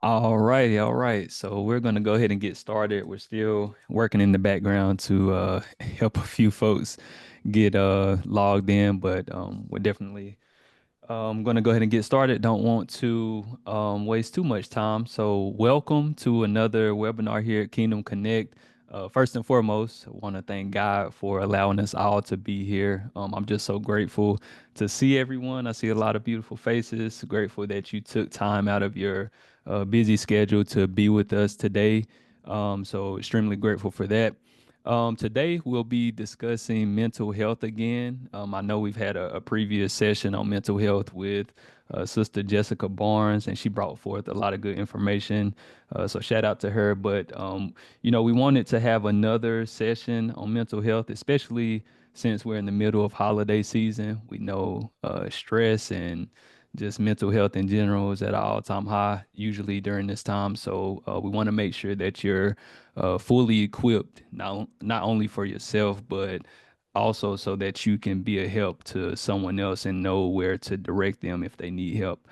All righty, all right. So we're gonna go ahead and get started. We're still working in the background to help a few folks get logged in, but we're definitely gonna go ahead and get started. Don't want to waste too much time. So welcome to another webinar here at Kingdom Connect. First and foremost, I want to thank God for allowing us all to be here. I'm just so grateful to see everyone. I see a lot of beautiful faces. Grateful that you took time out of your busy schedule to be with us today. So extremely grateful for that. Today we'll be discussing mental health again. I know we've had a previous session on mental health with Sister Jessica Barnes, and she brought forth a lot of good information. So shout out to her. But we wanted to have another session on mental health, especially since we're in the middle of holiday season. We know stress and just mental health in general is at an all-time high usually during this time. So we want to make sure that you're fully equipped, not only for yourself, but also so that you can be a help to someone else and know where to direct them if they need help.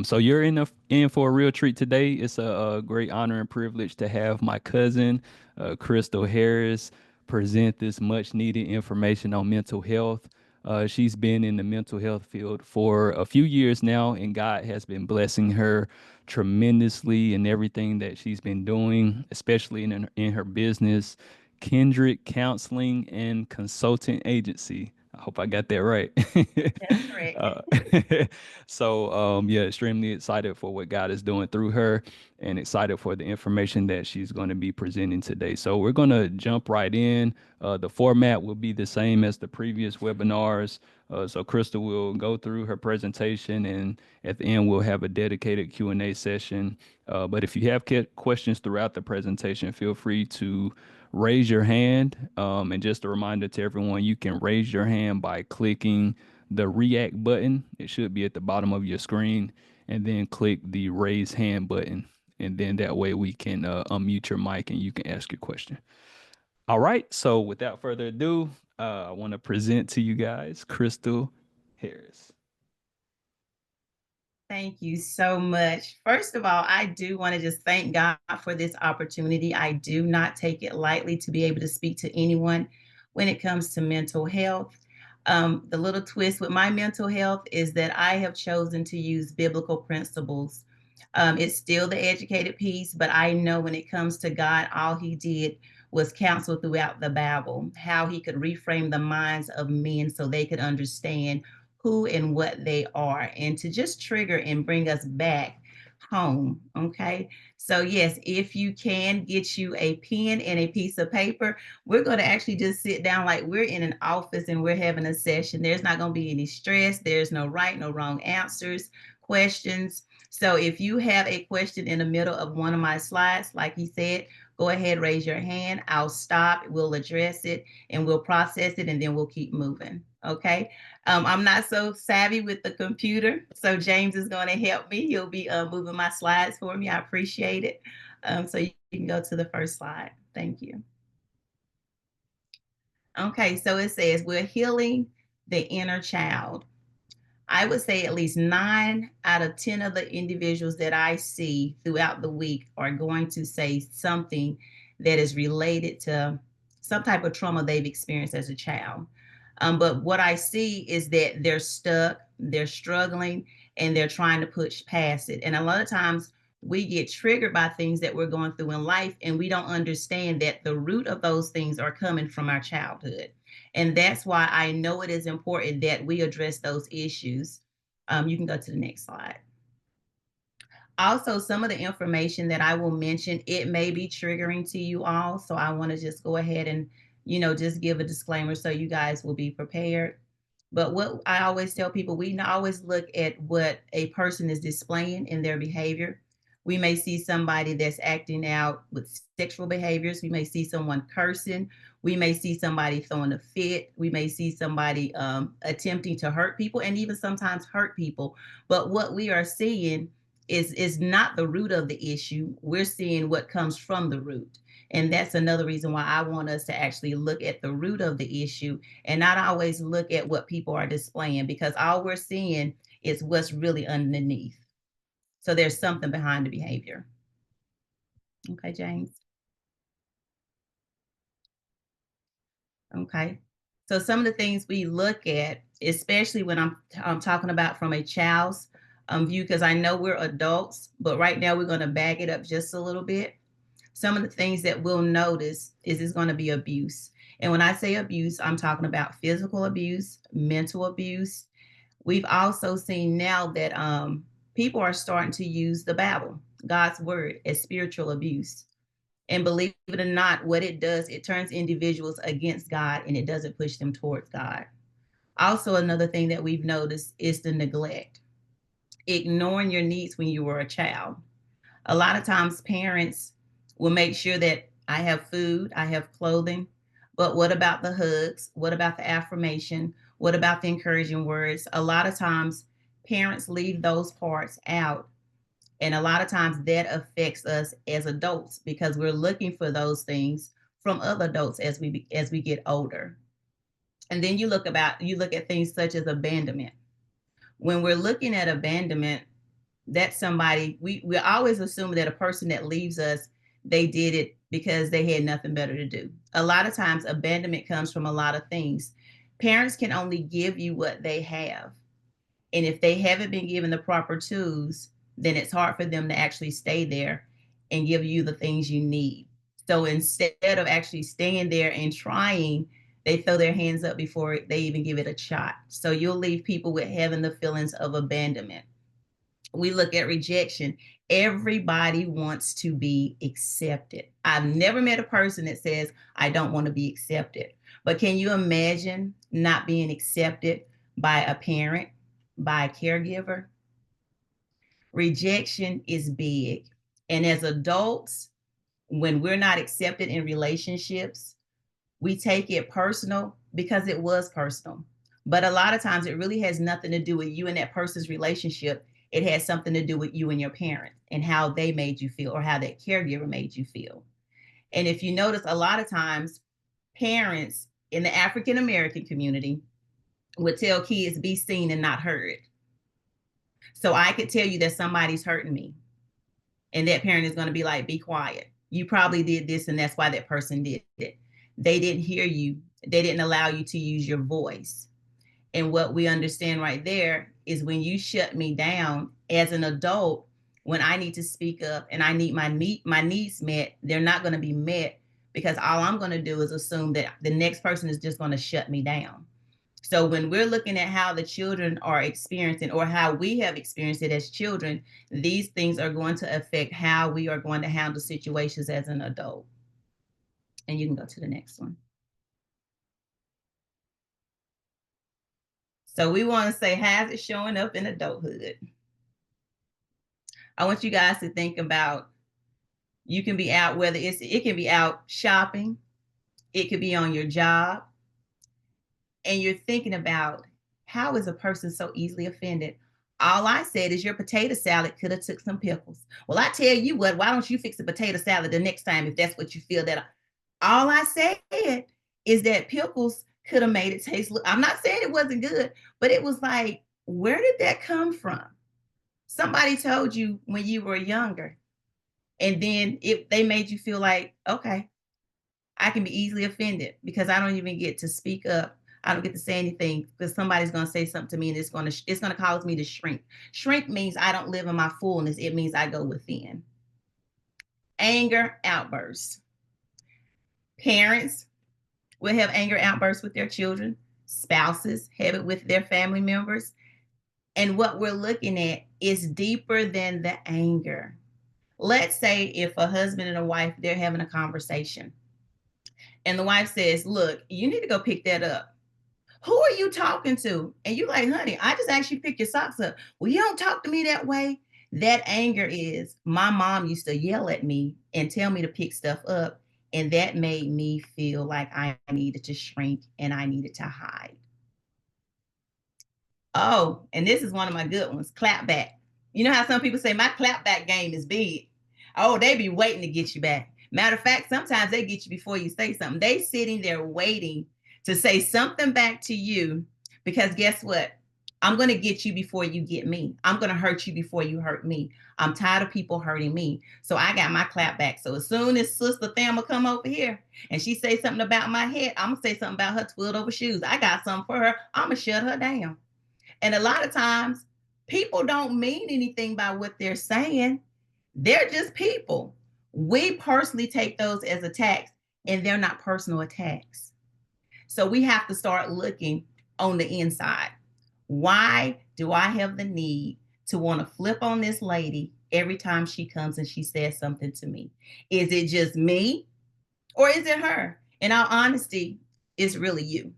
So you're in for a real treat today. It's a great honor and privilege to have my cousin, Crystal Harris, present this much needed information on mental health. She's been in the mental health field for a few years now, and God has been blessing her tremendously in everything that she's been doing, especially in her business, Kendrick Counseling and Consultant Agency. I hope I got that right. That's correct. uh, yeah, extremely excited for what God is doing through her and excited for the information that she's going to be presenting today. So we're going to jump right in. The format will be the same as the previous webinars. So Crystal will go through her presentation, and at the end we'll have a dedicated Q&A session. But if you have questions throughout the presentation, feel free to raise your hand. And just a reminder to everyone, you can raise your hand by clicking the react button. It should be at the bottom of your screen, and then click the raise hand button. And then that way we can unmute your mic and you can ask your question. All right. So without further ado, I want to present to you guys Crystal Harris. Thank you so much. First of all, I do want to just thank God for this opportunity. I do not take it lightly to be able to speak to anyone when it comes to mental health. The little twist with my mental health is that I have chosen to use biblical principles. It's still the educated piece, but I know when it comes to God, all He did was counsel throughout the Bible, how He could reframe the minds of men so they could understand who and what they are, and to just trigger and bring us back home. Okay. So, yes, if you can get you a pen and a piece of paper, we're going to actually just sit down like we're in an office and we're having a session. There's not going to be any stress, there's no right, no wrong answers, questions. So, if you have a question in the middle of one of my slides, like he said, go ahead, raise your hand. I'll stop, we'll address it, and we'll process it, and then we'll keep moving. Okay. I'm not so savvy with the computer, so James is going to help me. He'll be moving my slides for me. I appreciate it. So you can go to the first slide. Thank you. Okay, so it says we're healing the inner child. I would say at least 9 out of 10 of the individuals that I see throughout the week are going to say something that is related to some type of trauma they've experienced as a child. But what I see is that they're stuck, they're struggling, and they're trying to push past it. And a lot of times we get triggered by things that we're going through in life, and we don't understand that the root of those things are coming from our childhood. And that's why I know it is important that we address those issues. You can go to the next slide. Also, some of the information that I will mention, it may be triggering to you all. So I want to just go ahead and, just give a disclaimer so you guys will be prepared. But what I always tell people, we always look at what a person is displaying in their behavior. We may see somebody that's acting out with sexual behaviors. We may see someone cursing. We may see somebody throwing a fit. We may see somebody attempting to hurt people and even sometimes hurt people. But what we are seeing is not the root of the issue. We're seeing what comes from the root. And that's another reason why I want us to actually look at the root of the issue and not always look at what people are displaying, because all we're seeing is what's really underneath. So there's something behind the behavior. Okay, James. Okay. So some of the things we look at, especially when I'm talking about from a child's view, because I know we're adults, but right now we're going to back it up just a little bit. Some of the things that we'll notice is it's going to be abuse. And when I say abuse, I'm talking about physical abuse, mental abuse. We've also seen now that people are starting to use the Bible, God's word, as spiritual abuse. And believe it or not, what it does, it turns individuals against God and it doesn't push them towards God. Also, another thing that we've noticed is the neglect, ignoring your needs when you were a child. A lot of times, parents will make sure that I have food, I have clothing, but what about the hugs? What about the affirmation? What about the encouraging words? A lot of times, parents leave those parts out, and a lot of times that affects us as adults because we're looking for those things from other adults as we get older. And then you look at things such as abandonment. When we're looking at abandonment, that's somebody we always assume that a person that leaves us, they did it because they had nothing better to do. A lot of times abandonment comes from a lot of things. Parents can only give you what they have. And if they haven't been given the proper tools, then it's hard for them to actually stay there and give you the things you need. So instead of actually staying there and trying, they throw their hands up before they even give it a shot. So you'll leave people with having the feelings of abandonment. We look at rejection. Everybody wants to be accepted. I've never met a person that says, I don't want to be accepted. But can you imagine not being accepted by a parent, by a caregiver? Rejection is big. And as adults, when we're not accepted in relationships, we take it personal because it was personal. But a lot of times it really has nothing to do with you and that person's relationship. It has something to do with you and your parent and how they made you feel or how that caregiver made you feel. And if you notice, a lot of times parents in the African American community would tell kids, be seen and not heard. So I could tell you that somebody's hurting me. And that parent is going to be like, be quiet. You probably did this, and that's why that person did it. They didn't hear you, they didn't allow you to use your voice. And what we understand right there is when you shut me down as an adult, when I need to speak up and I need my needs met, they're not going to be met because all I'm going to do is assume that the next person is just going to shut me down. So when we're looking at how the children are experiencing or how we have experienced it as children, these things are going to affect how we are going to handle situations as an adult. And you can go to the next one. So we want to say, how's it showing up in adulthood? I want you guys to think about, you can be out, whether it can be out shopping, it could be on your job, and you're thinking about, how is a person so easily offended? All I said is your potato salad could have took some pickles. Well, I tell you what, why don't you fix a potato salad the next time if that's what you feel that all I said is that pickles could have made it taste. I'm not saying it wasn't good, but it was like, where did that come from? Somebody told you when you were younger, and then they made you feel like, okay, I can be easily offended because I don't even get to speak up. I don't get to say anything because somebody's going to say something to me and it's going to cause me to shrink. Shrink means I don't live in my fullness. It means I go within. Anger outbursts. Parents will have anger outbursts with their children. Spouses have it with their family members. And what we're looking at is deeper than the anger. Let's say if a husband and a wife, they're having a conversation and the wife says, look, you need to go pick that up. Who are you talking to? And you're like, honey, I just asked you to pick your socks up. Well, you don't talk to me that way. That anger is, my mom used to yell at me and tell me to pick stuff up. And that made me feel like I needed to shrink and I needed to hide. Oh, and this is one of my good ones, clap back. You know how some people say, my clap back game is big. Oh, they be waiting to get you back. Matter of fact, sometimes they get you before you say something. They sitting there waiting to say something back to you because guess what? I'm going to get you before you get me. I'm going to hurt you before you hurt me. I'm tired of people hurting me. So I got my clap back. So as soon as Sister Thelma come over here and she say something about my head, I'm going to say something about her twilled over shoes. I got something for her. I'm going to shut her down. And a lot of times people don't mean anything by what they're saying. They're just people. We personally take those as attacks, and they're not personal attacks. So we have to start looking on the inside. Why do I have the need to want to flip on this lady every time she comes and she says something to me? Is it just me or is it her? In all honesty, it's really you.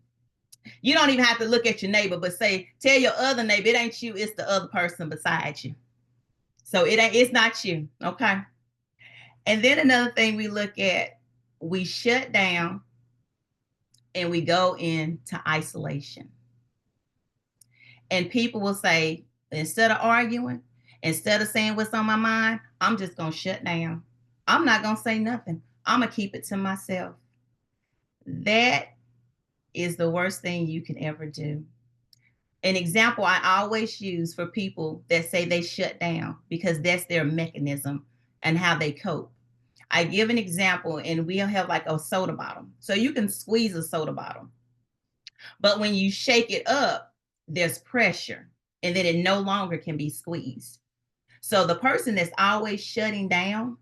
You don't even have to look at your neighbor, but tell your other neighbor, it ain't you, it's the other person beside you. So it's not you, okay? And then another thing we look at, we shut down and we go into isolation. And people will say, instead of arguing, instead of saying what's on my mind, I'm just going to shut down. I'm not going to say nothing. I'm going to keep it to myself. That is the worst thing you can ever do. An example I always use for people that say they shut down because that's their mechanism and how they cope. I give an example, and we'll have like a soda bottle. So you can squeeze a soda bottle. But when you shake it up, there's pressure, and then it no longer can be squeezed. So the person that's always shutting down,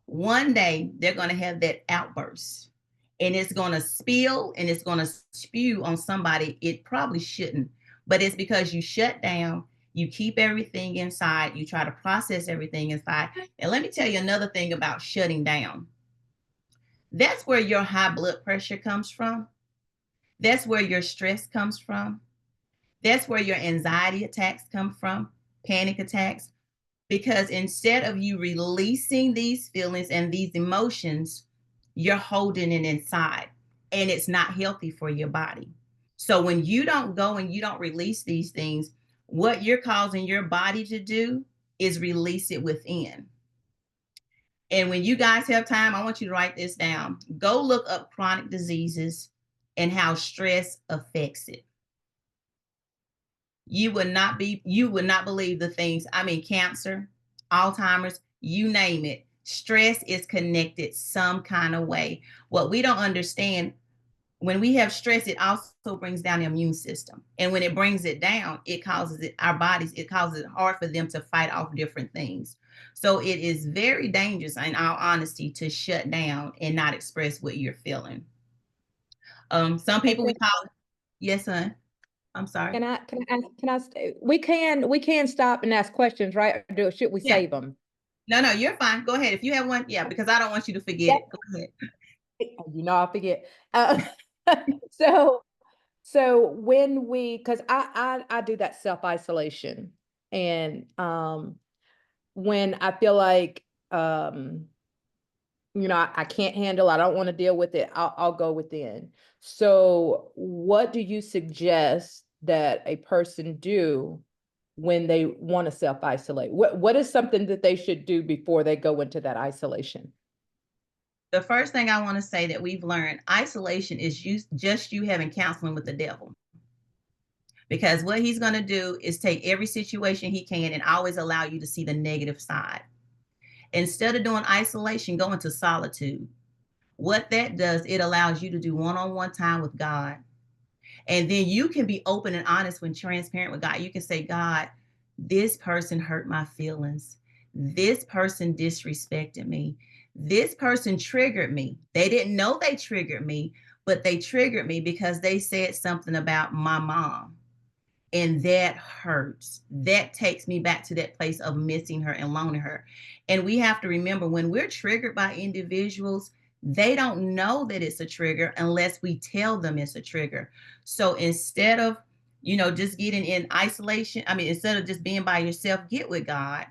one day they're going to have that outburst, and it's going to spill and it's going to spew on somebody it probably shouldn't. But it's because you shut down, you keep everything inside, you try to process everything inside. And let me tell you another thing about shutting down. That's where your high blood pressure comes from. That's where your stress comes from. That's where your anxiety attacks come from, panic attacks. Because instead of you releasing these feelings and these emotions, you're holding it inside, and it's not healthy for your body. So when you don't go and you don't release these things, what you're causing your body to do is release it within. And when you guys have time, I want you to write this down. Go look up chronic diseases and how stress affects it. You would not believe the things. I mean, cancer, Alzheimer's, you name it. Stress is connected some kind of way. What we don't understand, when we have stress, it also brings down the immune system. And when it brings it down, it causes it hard for them to fight off different things. So it is very dangerous, in all honesty, to shut down and not express what you're feeling. Some people we call it, yes, son. I'm sorry. We can stop and ask questions, right? Or should we save them? No, you're fine. Go ahead. If you have one, yeah, because I don't want you to forget it. Go ahead. You know, I'll forget. So when because I do that self-isolation, and when I feel like I can't handle, I don't want to deal with it, I'll go within. So what do you suggest that a person do when they want to self-isolate? What is something that they should do before they go into that isolation? The first thing I want to say that we've learned, isolation is just you having counseling with the devil. Because what he's going to do is take every situation he can and always allow you to see the negative side. Instead of doing isolation, go into solitude. What that does, it allows you to do one-on-one time with God. And then you can be open and honest when transparent with God. You can say, God, this person hurt my feelings. This person disrespected me. This person triggered me. They didn't know they triggered me, but they triggered me because they said something about my mom. And that hurts. That takes me back to that place of missing her and loaning her. And we have to remember, when we're triggered by individuals, they don't know that it's a trigger unless we tell them it's a trigger. So instead of, just getting in isolation, instead of just being by yourself, get with God.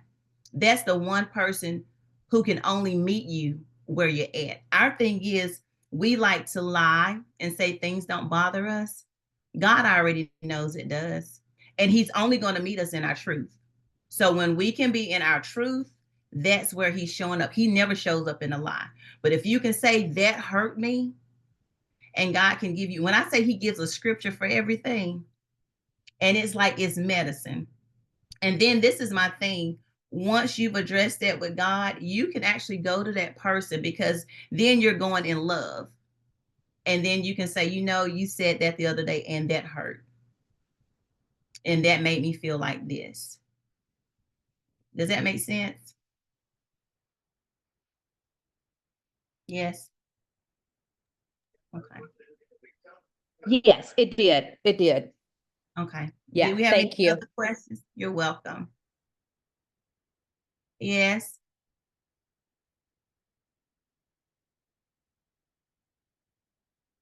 That's the one person who can only meet you where you're at. Our thing is, we like to lie and say things don't bother us. God already knows it does. And he's only going to meet us in our truth. So when we can be in our truth, that's where he's showing up. He never shows up in a lie. But if you can say that hurt me, and God can give you, when I say he gives a scripture for everything, And it's like it's medicine. And then this is my thing. Once you've addressed that with God, you can actually go to that person, because then you're going in love. And then you can say, you said that the other day and that hurt. And that made me feel like this. Does that make sense? Yes. Okay. Yes, it did. It did. Okay. Yeah, Do we have thank any you. other questions? You're welcome. Yes.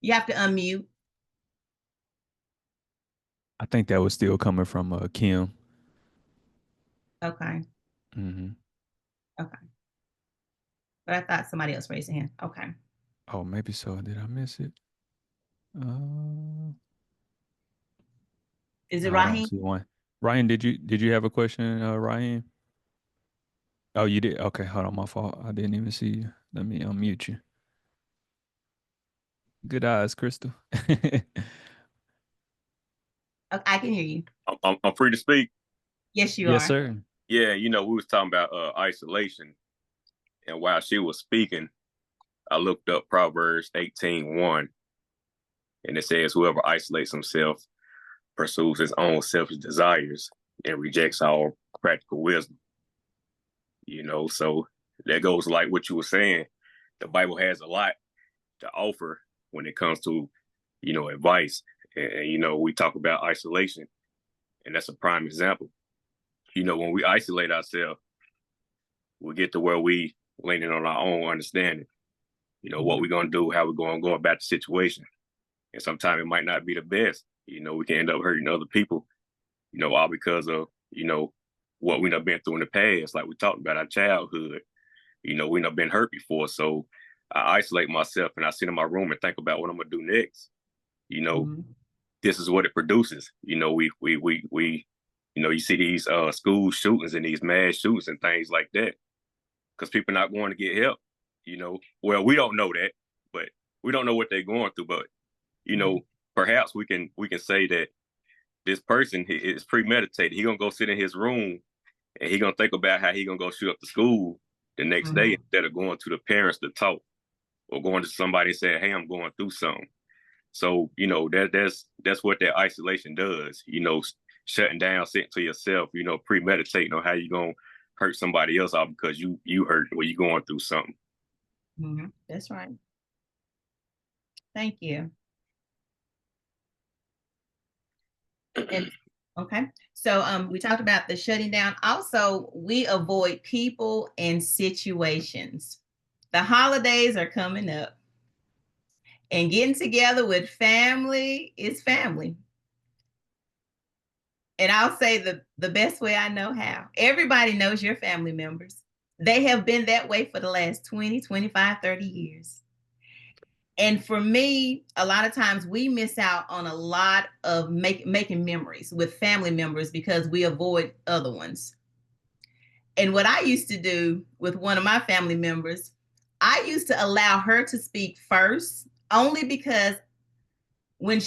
You have to unmute. I think that was still coming from Kim. Okay. Hmm. Okay. But I thought somebody else raised their hand. Okay. Oh, maybe so. Did I miss it? Is it No, I don't Raheem? see one. Ryan, did you have a question, Ryan? Oh, you did. Okay, hold on, my fault. I didn't even see you. Let me unmute you. Good eyes, Crystal. Okay, I can hear you. I'm free to speak. Yes, you Yes, are. sir. Yeah, we was talking about isolation, and while she was speaking, I looked up Proverbs 18:1, and it says, "Whoever isolates himself pursues his own selfish desires and rejects all practical wisdom." So that goes like what you were saying. The Bible has a lot to offer when it comes to, advice, and we talk about isolation, and that's a prime example. When we isolate ourselves, we get to where we leaning on our own understanding. What we're gonna do, how we're gonna go about the situation. And sometimes it might not be the best. We can end up hurting other people, all because of, what we have been through in the past. Like we talked about our childhood. We have been hurt before. So I isolate myself and I sit in my room and think about what I'm gonna do next. Mm-hmm. This is what it produces. You see these school shootings and these mass shootings and things like that, because people are not going to get help. Well, we don't know that, but we don't know what they're going through. But perhaps we can say that this person is premeditated. He gonna go sit in his room and he gonna think about how he gonna go shoot up the school the next day, instead of going to the parents to talk, or going to somebody and saying, "Hey, I'm going through something." So that's what that isolation does. Shutting down, sitting to yourself. Premeditating on how you gonna hurt somebody else out because you hurt or you going through something. Mm-hmm. That's right. Thank you. And okay, so we talked about the shutting down. Also, we avoid people and situations. The holidays are coming up, and getting together with family is family. And I'll say the best way I know how. Everybody knows your family members. They have been that way for the last 20, 25, 30 years. And for me, a lot of times we miss out on a lot of making memories with family members because we avoid other ones. And what I used to do with one of my family members, I used to allow her to speak first, only because when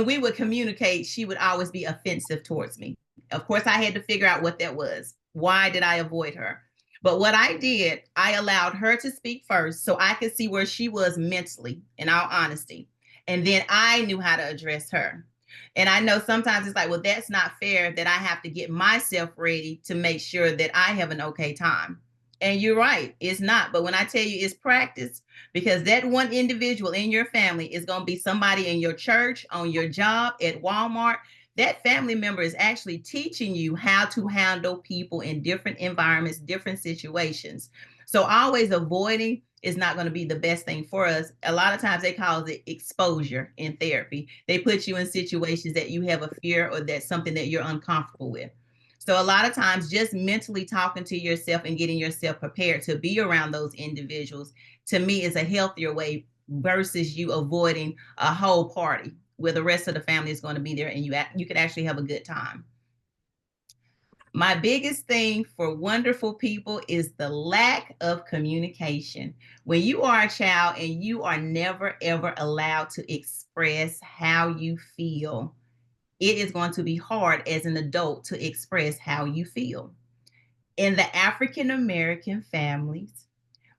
we would communicate, she would always be offensive towards me. Of course, I had to figure out what that was. Why did I avoid her? But what I did, I allowed her to speak first so I could see where she was mentally, in all honesty. And then I knew how to address her. And I know sometimes it's like, well, that's not fair that I have to get myself ready to make sure that I have an okay time. And you're right, it's not. But when I tell you it's practice, because that one individual in your family is going to be somebody in your church, on your job, at Walmart. That family member is actually teaching you how to handle people in different environments, different situations. So always avoiding is not going to be the best thing for us. A lot of times they call it exposure in therapy. They put you in situations that you have a fear or that's something that you're uncomfortable with. So a lot of times just mentally talking to yourself and getting yourself prepared to be around those individuals, to me, is a healthier way versus you avoiding a whole party where the rest of the family is going to be there and you can actually have a good time. My biggest thing for wonderful people is the lack of communication. When you are a child and you are never, ever allowed to express how you feel, it is going to be hard as an adult to express how you feel. In the African American families,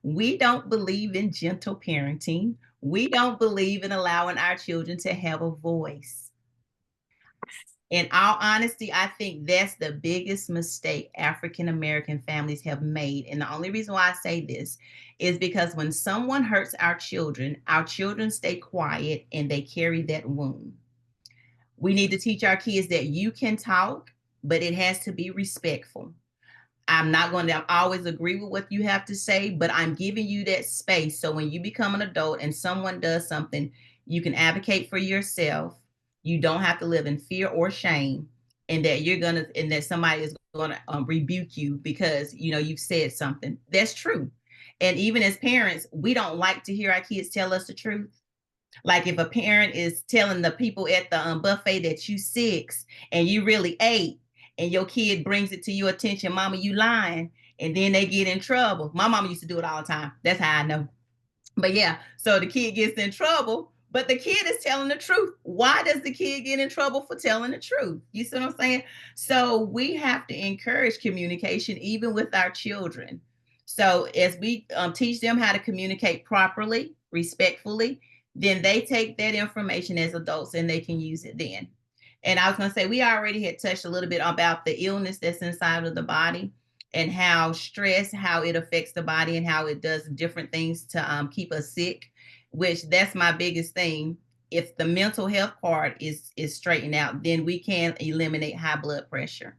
we don't believe in gentle parenting. We don't believe in allowing our children to have a voice. In all honesty, I think that's the biggest mistake African American families have made. And the only reason why I say this is because when someone hurts our children stay quiet and they carry that wound. We need to teach our kids that you can talk, but it has to be respectful. I'm not going to always agree with what you have to say, but I'm giving you that space. So when you become an adult and someone does something, you can advocate for yourself. You don't have to live in fear or shame, and that somebody is going to rebuke you because, you've said something. That's true. And even as parents, we don't like to hear our kids tell us the truth. Like if a parent is telling the people at the buffet that you 6 and you really 8, and your kid brings it to your attention, mama, you lying, and then they get in trouble. My mama used to do it all the time. That's how I know. But yeah, so the kid gets in trouble, but the kid is telling the truth. Why does the kid get in trouble for telling the truth? You see what I'm saying? So we have to encourage communication even with our children. So as we teach them how to communicate properly, respectfully, then they take that information as adults and they can use it then. And I was going to say, we already had touched a little bit about the illness that's inside of the body and how stress, how it affects the body and how it does different things to keep us sick, which that's my biggest thing. If the mental health part is straightened out, then we can eliminate high blood pressure.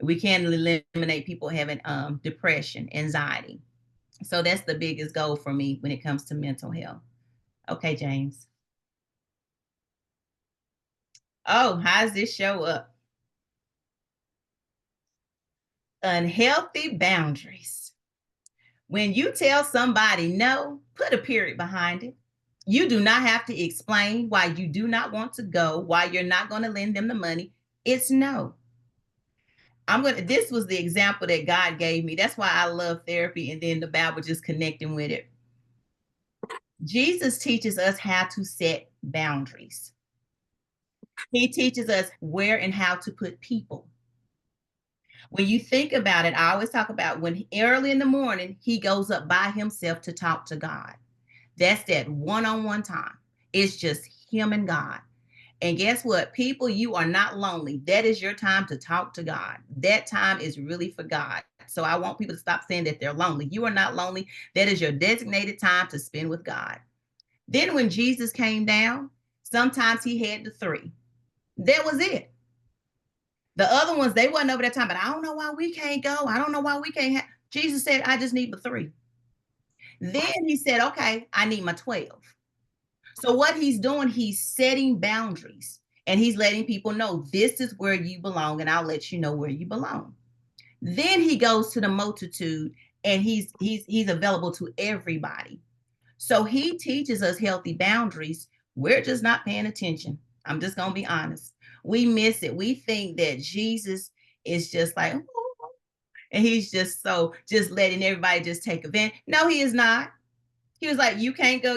We can eliminate people having depression, anxiety. So that's the biggest goal for me when it comes to mental health. Okay, James. Oh, how does this show up? Unhealthy boundaries. When you tell somebody no, put a period behind it. You do not have to explain why you do not want to go, why you're not going to lend them the money. It's no. This was the example that God gave me. That's why I love therapy and then the Bible just connecting with it. Jesus teaches us how to set boundaries. He teaches us where and how to put people. When you think about it, I always talk about when early in the morning, he goes up by himself to talk to God. That's that one-on-one time. It's just him and God. And guess what? People, you are not lonely. That is your time to talk to God. That time is really for God. So I want people to stop saying that they're lonely. You are not lonely. That is your designated time to spend with God. Then when Jesus came down, sometimes he had the 3. That was it. The other ones, they wasn't over that time, but I don't know why we can't go. I don't know why we can't have. Jesus said, I just need the 3. Then he said, okay, I need my 12. So what he's doing, he's setting boundaries and he's letting people know this is where you belong and I'll let you know where you belong. Then he goes to the multitude and he's available to everybody. So he teaches us healthy boundaries. We're just not paying attention. I'm just going to be honest. We miss it. We think that Jesus is just like, oh, and he's just letting everybody just take advantage. No, he is not. He was like, you can't go,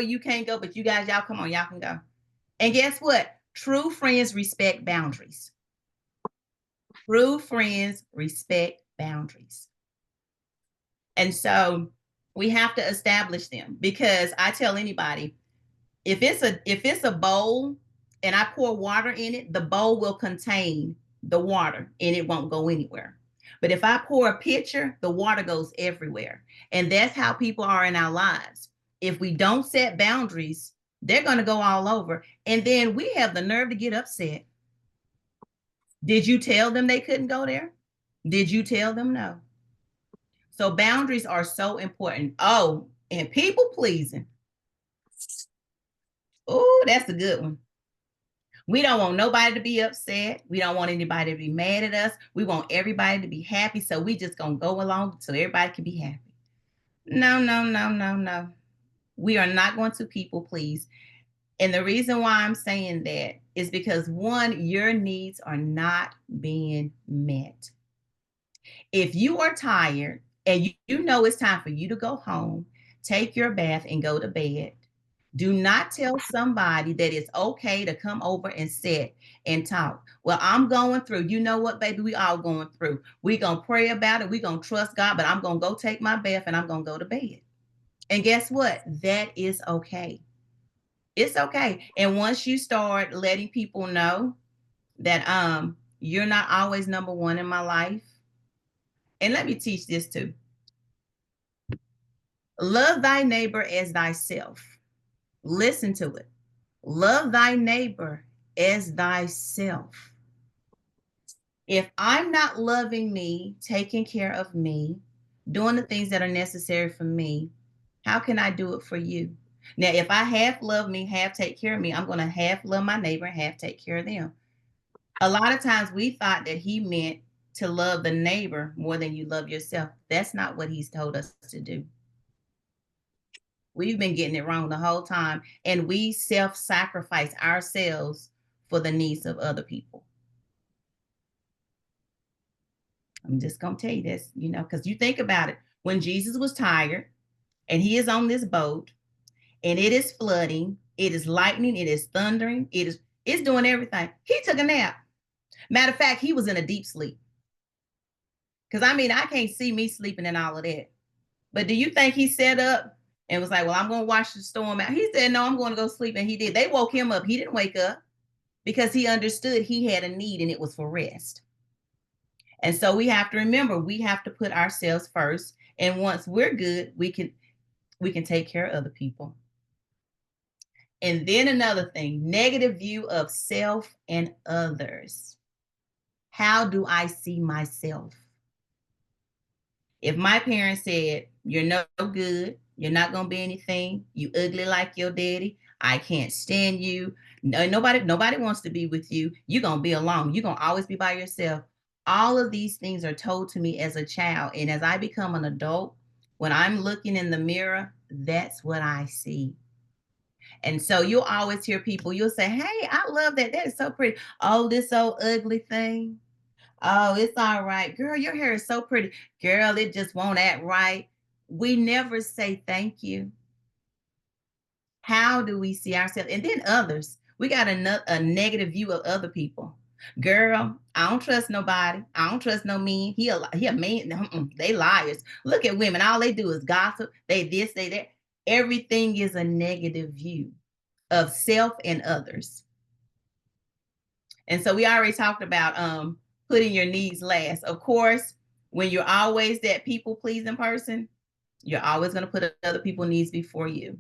but you guys, y'all come on, y'all can go. And guess what? True friends respect boundaries. True friends respect boundaries. And so we have to establish them because I tell anybody, if it's a bowl and I pour water in it, the bowl will contain the water and it won't go anywhere. But if I pour a pitcher, the water goes everywhere. And that's how people are in our lives. If we don't set boundaries, they're going to go all over. And then we have the nerve to get upset. Did you tell them they couldn't go there? Did you tell them no? So boundaries are so important. Oh, and people pleasing. Oh, that's a good one. We don't want nobody to be upset. We don't want anybody to be mad at us. We want everybody to be happy. So we just going to go along so everybody can be happy. No, no, no, no, no. We are not going to people please. And the reason why I'm saying that is because, one, your needs are not being met. If you are tired and you know it's time for you to go home, take your bath and go to bed, Do not tell somebody that it's okay to come over and sit and talk. Well, I'm going through. You know what, baby? We all going through. We going to pray about it. We going to trust God, but I'm going to go take my bath and I'm going to go to bed. And guess what? That is okay. It's okay. And once you start letting people know that you're not always number one in my life, and let me teach this too. Love thy neighbor as thyself. Listen to it. Love thy neighbor as thyself. If I'm not loving me, taking care of me, doing the things that are necessary for me, how can I do it for you? Now, if I half love me, half take care of me, I'm going to half love my neighbor, half take care of them. A lot of times we thought that he meant to love the neighbor more than you love yourself. That's not what he's told us to do. We've been getting it wrong the whole time, and we self-sacrifice ourselves for the needs of other people. I'm just going to tell you this, because you think about it. When Jesus was tired and he is on this boat and it is flooding, it is lightning, it is thundering, it's doing everything. He took a nap. Matter of fact, he was in a deep sleep. Because I can't see me sleeping in all of that. But do you think he sat up and was like, well, I'm going to watch the storm out? He said, no, I'm going to go sleep. And he did. They woke him up. He didn't wake up because he understood he had a need and it was for rest. And so we have to remember, we have to put ourselves first. And once we're good, we can take care of other people. And then another thing, negative view of self and others. How do I see myself? If my parents said, you're no good, you're not going to be anything, you ugly like your daddy, I can't stand you, nobody wants to be with you, you're going to be alone, you're going to always be by yourself. All of these things are told to me as a child. And as I become an adult, when I'm looking in the mirror, that's what I see. And so you'll always hear people, you'll say, hey, I love that. That is so pretty. Oh, this old ugly thing. Oh, it's all right. Girl, your hair is so pretty. Girl, it just won't act right. We never say thank you. How do we see ourselves? And then others. We got a negative view of other people. Girl, I don't trust nobody. I don't trust no men. He a man. They liars. Look at women. All they do is gossip. They this, they that. Everything is a negative view of self and others. And so we already talked about putting your needs last. Of course, when you're always that people-pleasing person, you're always going to put other people's needs before you.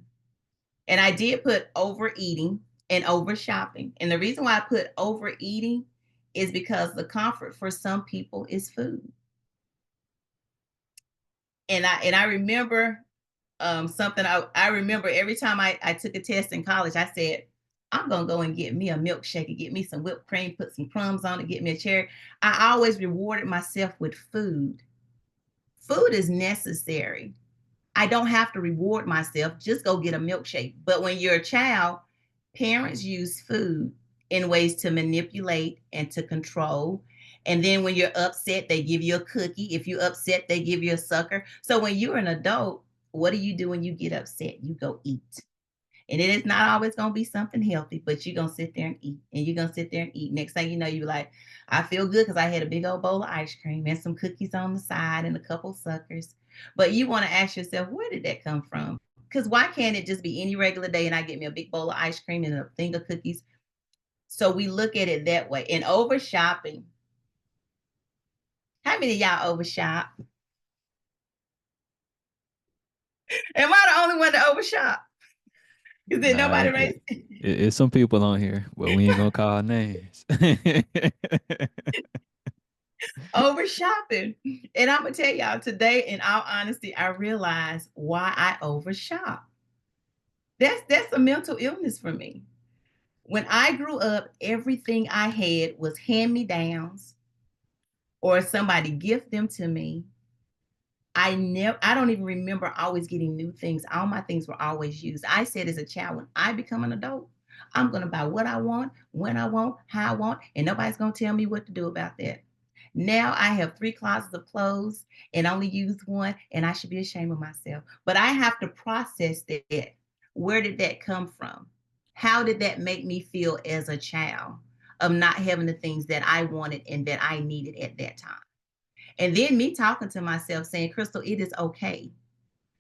And I did put overeating and over shopping. And the reason why I put overeating is because the comfort for some people is food. And I remember something. I remember every time I took a test in college, I said, I'm going to go and get me a milkshake and get me some whipped cream, put some crumbs on it, get me a cherry. I always rewarded myself with food. Food is necessary. I don't have to reward myself. Just go get a milkshake. But when you're a child, parents use food in ways to manipulate and to control. And then when you're upset, they give you a cookie. If you're upset, they give you a sucker. So when you're an adult, what do you do when you get upset? You go eat. And it is not always going to be something healthy, but you're going to sit there and eat. And you're going to sit there and eat. Next thing you know, you're like, I feel good because I had a big old bowl of ice cream and some cookies on the side and a couple suckers. But you want to ask yourself, where did that come from? Because why can't it just be any regular day and I get me a big bowl of ice cream and a thing of cookies? So we look at it that way. And over shopping. How many of y'all over shop? Am I the only one to over shop? Is there nobody raised? It's some people on here, but we ain't gonna call names. Over shopping. And I'm gonna tell y'all today, in all honesty, I realized why I over shop. That's a mental illness for me. When I grew up, everything I had was hand-me-downs or somebody gift them to me. I don't even remember always getting new things. All my things were always used. I said as a child, when I become an adult, I'm going to buy what I want, when I want, how I want, and nobody's going to tell me what to do about that. Now I have 3 closets of clothes and only use one, and I should be ashamed of myself. But I have to process that. Where did that come from? How did that make me feel as a child of not having the things that I wanted and that I needed at that time? And then me talking to myself saying, Crystal, it is okay.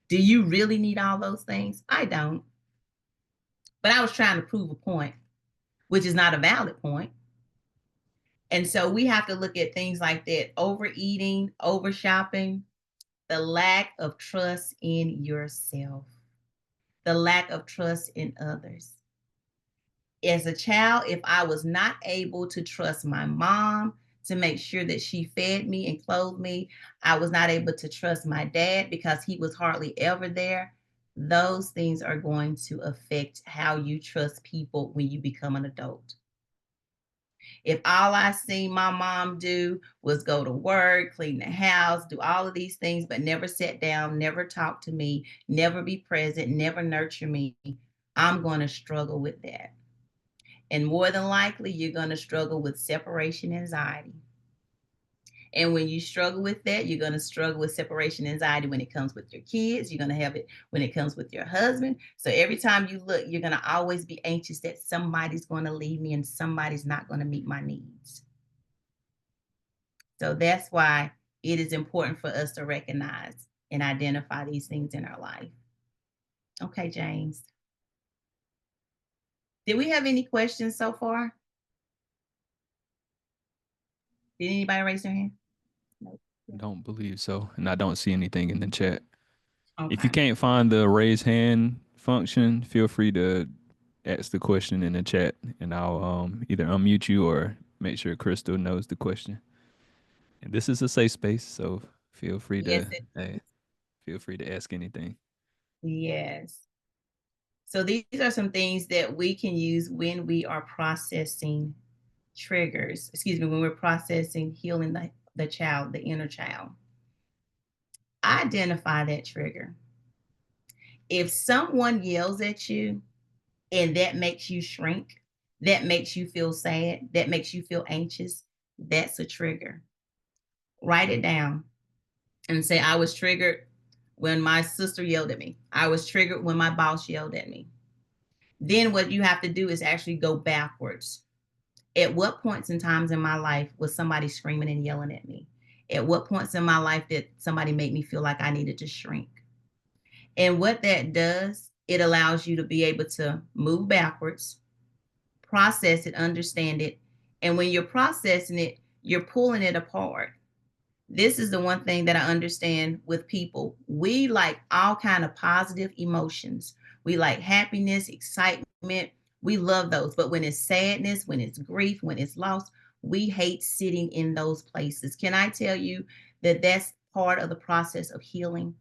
Do you really need all those things? I don't. But I was trying to prove a point, which is not a valid point. And so we have to look at things like that: overeating, over shopping, the lack of trust in yourself, the lack of trust in others. As a child, if I was not able to trust my mom to make sure that she fed me and clothed me, I was not able to trust my dad because he was hardly ever there. Those things are going to affect how you trust people when you become an adult. If all I seen my mom do was go to work, clean the house, do all of these things, but never sat down, never talk to me, never be present, never nurture me, I'm going to struggle with that. And more than likely, you're going to struggle with separation anxiety. And when you struggle with that, you're going to struggle with separation anxiety when it comes with your kids. You're going to have it when it comes with your husband. So every time you look, you're going to always be anxious that somebody's going to leave me and somebody's not going to meet my needs. So that's why it is important for us to recognize and identify these things in our life. Okay, James. Did we have any questions so far? Did anybody raise their hand? Nope. Don't believe so. And I don't see anything in the chat. If you Okay. can't find the raise hand function, feel free to ask the question in the chat and I'll either unmute you or make sure Crystal knows the question. And this is a safe space, so feel free Yes, to ask anything. yes. So these are some things that we can use when we are processing triggers, when we're processing healing the child, the inner child. Identify that trigger. If someone yells at you and that makes you shrink, that makes you feel sad, that makes you feel anxious, that's a trigger. Write it down and say, I was triggered when my sister yelled at me. I was triggered when my boss yelled at me. Then what you have to do is actually go backwards. At what points and times in my life was somebody screaming and yelling at me? At what points in my life did somebody make me feel like I needed to shrink? And what that does, it allows you to be able to move backwards, process it, understand it. And when you're processing it, you're pulling it apart. This is the one thing that I understand with people. We like all kind of positive emotions. We like happiness, excitement. We love those. But when it's sadness, when it's grief, when it's loss, we hate sitting in those places. Can I tell you that that's part of the process of healing?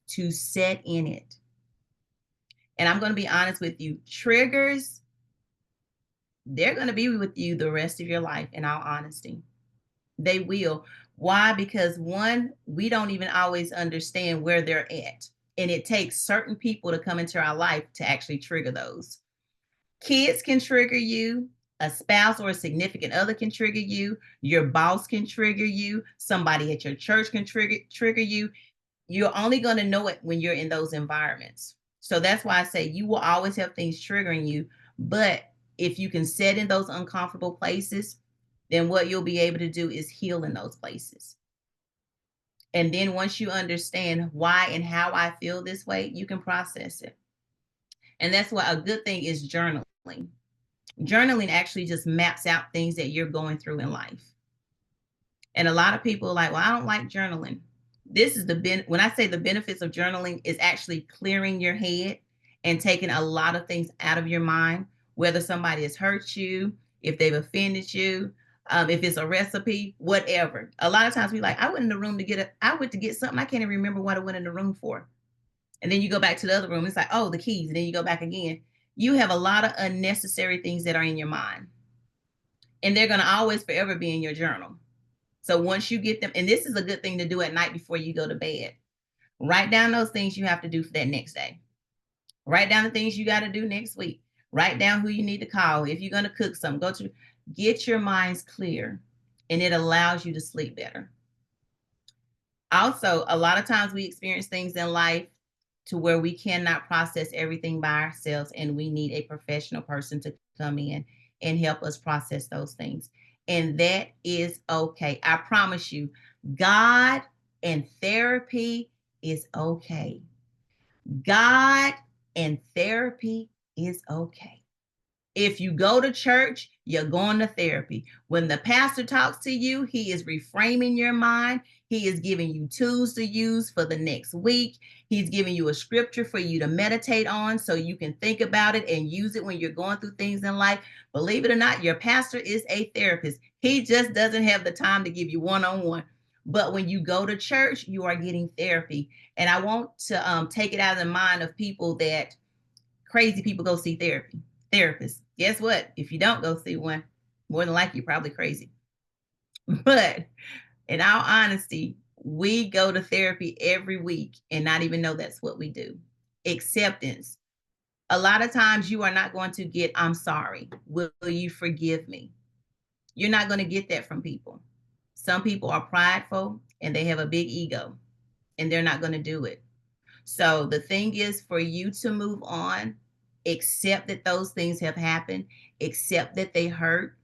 To sit in it. And I'm going to be honest with you, triggers, they're going to be with you the rest of your life, in all honesty. They will. Why? Because one, we don't even always understand where they're at. And it takes certain people to come into our life to actually trigger those. Kids can trigger you. A spouse or a significant other can trigger you. Your boss can trigger you. Somebody at your church can trigger you. You're only going to know it when you're in those environments. So that's why I say you will always have things triggering you. But if you can sit in those uncomfortable places, then what you'll be able to do is heal in those places. And then once you understand why and how I feel this way, you can process it. And that's why a good thing is journaling. Journaling actually just maps out things that you're going through in life. And a lot of people are like, well, I don't like journaling. This is when I say the benefits of journaling is actually clearing your head and taking a lot of things out of your mind, whether somebody has hurt you, if they've offended you, if it's a recipe, whatever. A lot of times we like, I went in the room I went to get something. I can't even remember what I went in the room for. And then you go back to the other room. It's like, oh, the keys. And then you go back again. You have a lot of unnecessary things that are in your mind. And they're going to always forever be in your journal. So once you get them, and this is a good thing to do at night before you go to bed, write down those things you have to do for that next day. Write down the things you got to do next week. Write down who you need to call. If you're going to cook something, get your minds clear, and it allows you to sleep better. Also, a lot of times we experience things in life to where we cannot process everything by ourselves, and we need a professional person to come in and help us process those things. And that is okay. I promise you, God and therapy is okay. God and therapy is okay. If you go to church, you're going to therapy. When the pastor talks to you, he is reframing your mind. He is giving you tools to use for the next week. He's giving you a scripture for you to meditate on so you can think about it and use it when you're going through things in life. Believe it or not, your pastor is a therapist. He just doesn't have the time to give you one-on-one. But when you go to church, you are getting therapy. And I want to take it out of the mind of people that crazy people go see therapists. Guess what? If you don't go see one, more than likely you're probably crazy. But in all honesty, we go to therapy every week and not even know that's what we do. Acceptance. A lot of times you are not going to get, I'm sorry. Will you forgive me? You're not going to get that from people. Some people are prideful and they have a big ego and they're not going to do it. So the thing is for you to move on, accept that those things have happened, accept that they hurt,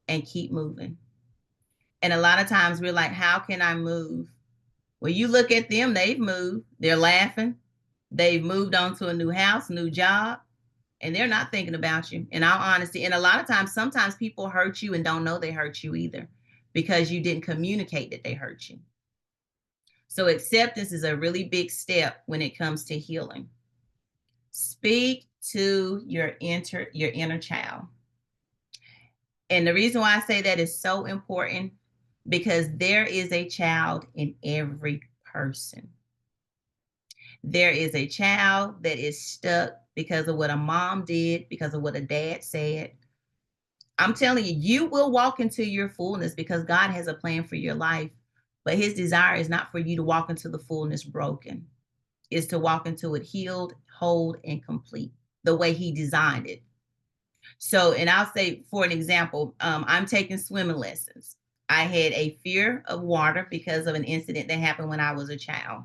and keep moving. And a lot of times we're like, how can I move? Well, you look at them, they've moved, they're laughing, they've moved on to a new house, new job, and they're not thinking about you, in all honesty. And a lot of times, sometimes people hurt you and don't know they hurt you either because you didn't communicate that they hurt you. So acceptance is a really big step when it comes to healing. Speak to your inner child. And the reason why I say that is so important because there is a child in every person. There is a child that is stuck because of what a mom did, because of what a dad said. I'm telling you, you will walk into your fullness because God has a plan for your life, but his desire is not for you to walk into the fullness broken. It's to walk into it healed, whole, and complete, the way he designed it. So, and I'll say, for an example, I'm taking swimming lessons. I had a fear of water because of an incident that happened when I was a child.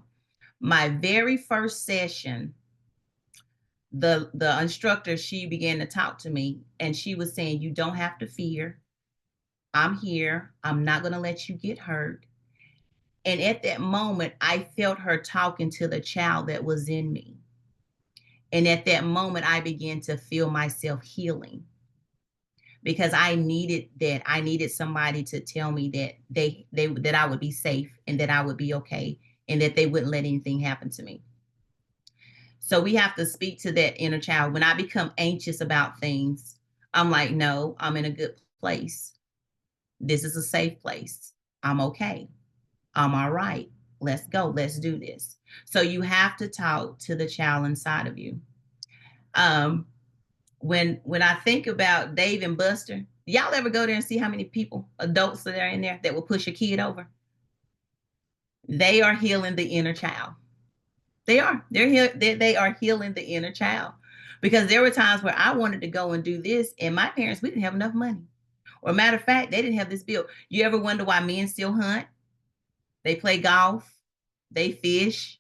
My very first session, the instructor, she began to talk to me and she was saying, you don't have to fear. I'm here. I'm not going to let you get hurt. And at that moment, I felt her talking to the child that was in me. And at that moment, I began to feel myself healing because I needed that. I needed somebody to tell me that that I would be safe and that I would be okay and that they wouldn't let anything happen to me. So we have to speak to that inner child. When I become anxious about things, I'm like, no, I'm in a good place. This is a safe place. I'm okay. I'm all right. Let's go. Let's do this. So you have to talk to the child inside of you. When I think about Dave and Buster, y'all ever go there and see how many people, adults that are in there that will push a kid over? They are healing the inner child. They are. They are healing the inner child. Because there were times where I wanted to go and do this, and my parents, we didn't have enough money. Or matter of fact, they didn't have this bill. You ever wonder why men still hunt? They play golf, they fish,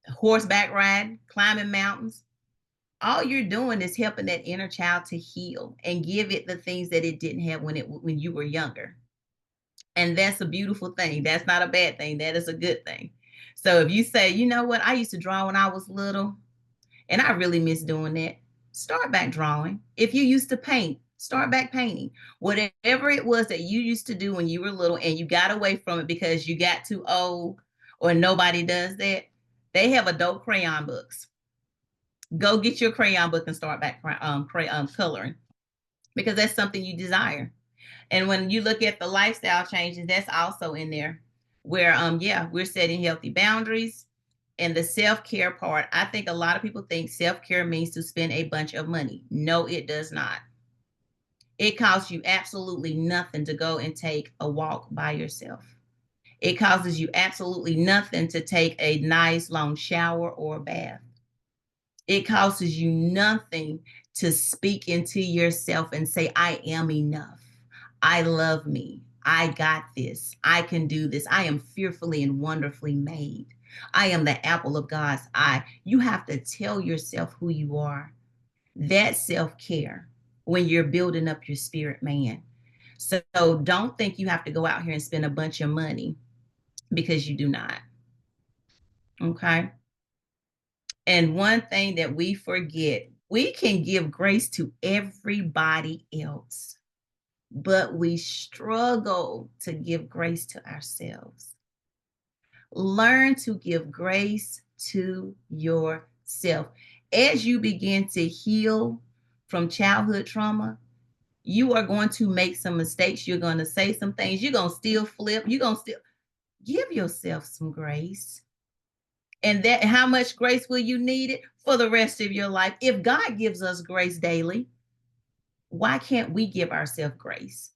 horseback riding, climbing mountains. All you're doing is helping that inner child to heal and give it the things that it didn't have when you were younger. And that's a beautiful thing. That's not a bad thing. That is a good thing. So if you say, you know what, I used to draw when I was little, and I really miss doing that, start back drawing. If you used to paint, start back painting. Whatever it was that you used to do when you were little and you got away from it because you got too old or nobody does that, they have adult crayon books. Go get your crayon book and start back coloring because that's something you desire. And when you look at the lifestyle changes, that's also in there where, we're setting healthy boundaries. And the self-care part, I think a lot of people think self-care means to spend a bunch of money. No, it does not. It costs you absolutely nothing to go and take a walk by yourself. It costs you absolutely nothing to take a nice long shower or a bath. It costs you nothing to speak into yourself and say, I am enough. I love me. I got this. I can do this. I am fearfully and wonderfully made. I am the apple of God's eye. You have to tell yourself who you are. That's self-care when you're building up your spirit man. So don't think you have to go out here and spend a bunch of money, because you do not. Okay. And one thing that we forget, we can give grace to everybody else, but we struggle to give grace to ourselves. Learn to give grace to yourself. As you begin to heal from childhood trauma, you are going to make some mistakes. You're going to say some things. You're going to still flip. You're going to still give yourself some grace. And that, how much grace will you need it for the rest of your life? If God gives us grace daily, why can't we give ourselves grace?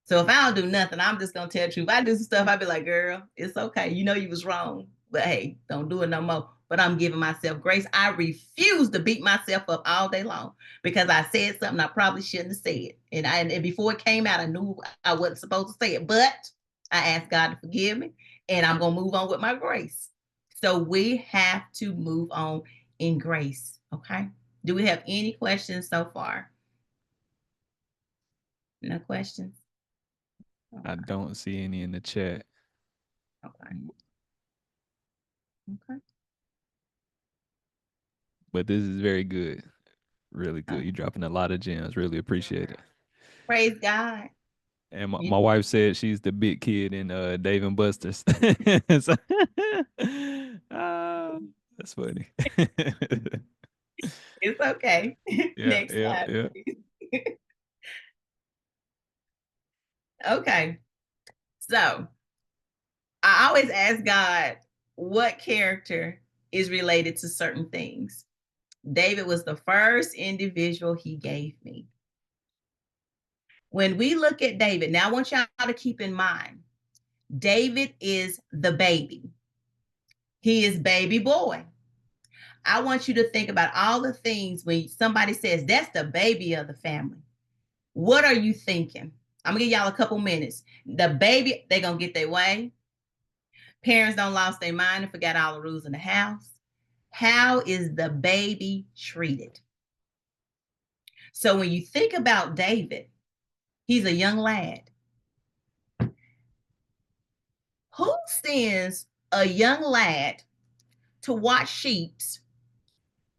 So if I don't do nothing, I'm just gonna tell the truth. I do some stuff, I'd be like, girl, it's okay. You know you was wrong, but hey, don't do it no more. But I'm giving myself grace. I refuse to beat myself up all day long because I said something I probably shouldn't have said. And before it came out, I knew I wasn't supposed to say it. But I asked God to forgive me, and I'm gonna move on with my grace. So we have to move on in grace. Okay. Do we have any questions so far? No questions? I don't see any in the chat. Okay. Okay. But this is very good. Really good. Okay. You're dropping a lot of gems. Really appreciate it. Praise God. And my wife said she's the big kid in Dave and Buster's. So, that's funny. It's okay. Next slide, yeah. please. Okay. So I always ask God what character is related to certain things. David was the first individual he gave me. When we look at David, now I want y'all to keep in mind, David is the baby. He is baby boy. I want you to think about all the things when somebody says that's the baby of the family. What are you thinking? I'm gonna give y'all a couple minutes. The baby, they're gonna get their way. Parents don't lost their mind and forgot all the rules in the house. How is the baby treated? So when you think about David, he's a young lad. Who sends a young lad to watch sheep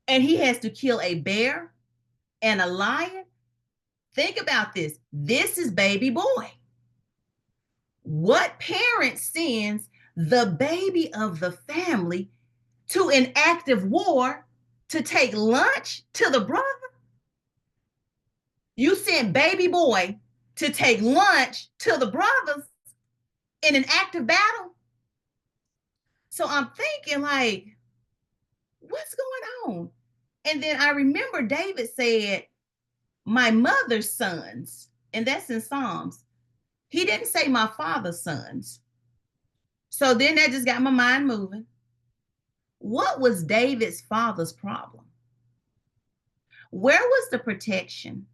and he has to kill a bear and a lion? Think about this. This is baby boy. What parent sends the baby of the family to an active war to take lunch to the brother? You sent baby boy to take lunch to the brothers in an active battle? So I'm thinking, like, what's going on? And then I remember David said, my mother's sons, and that's in Psalms. He didn't say my father's sons. So then that just got my mind moving. What was David's father's problem? Where was the protection?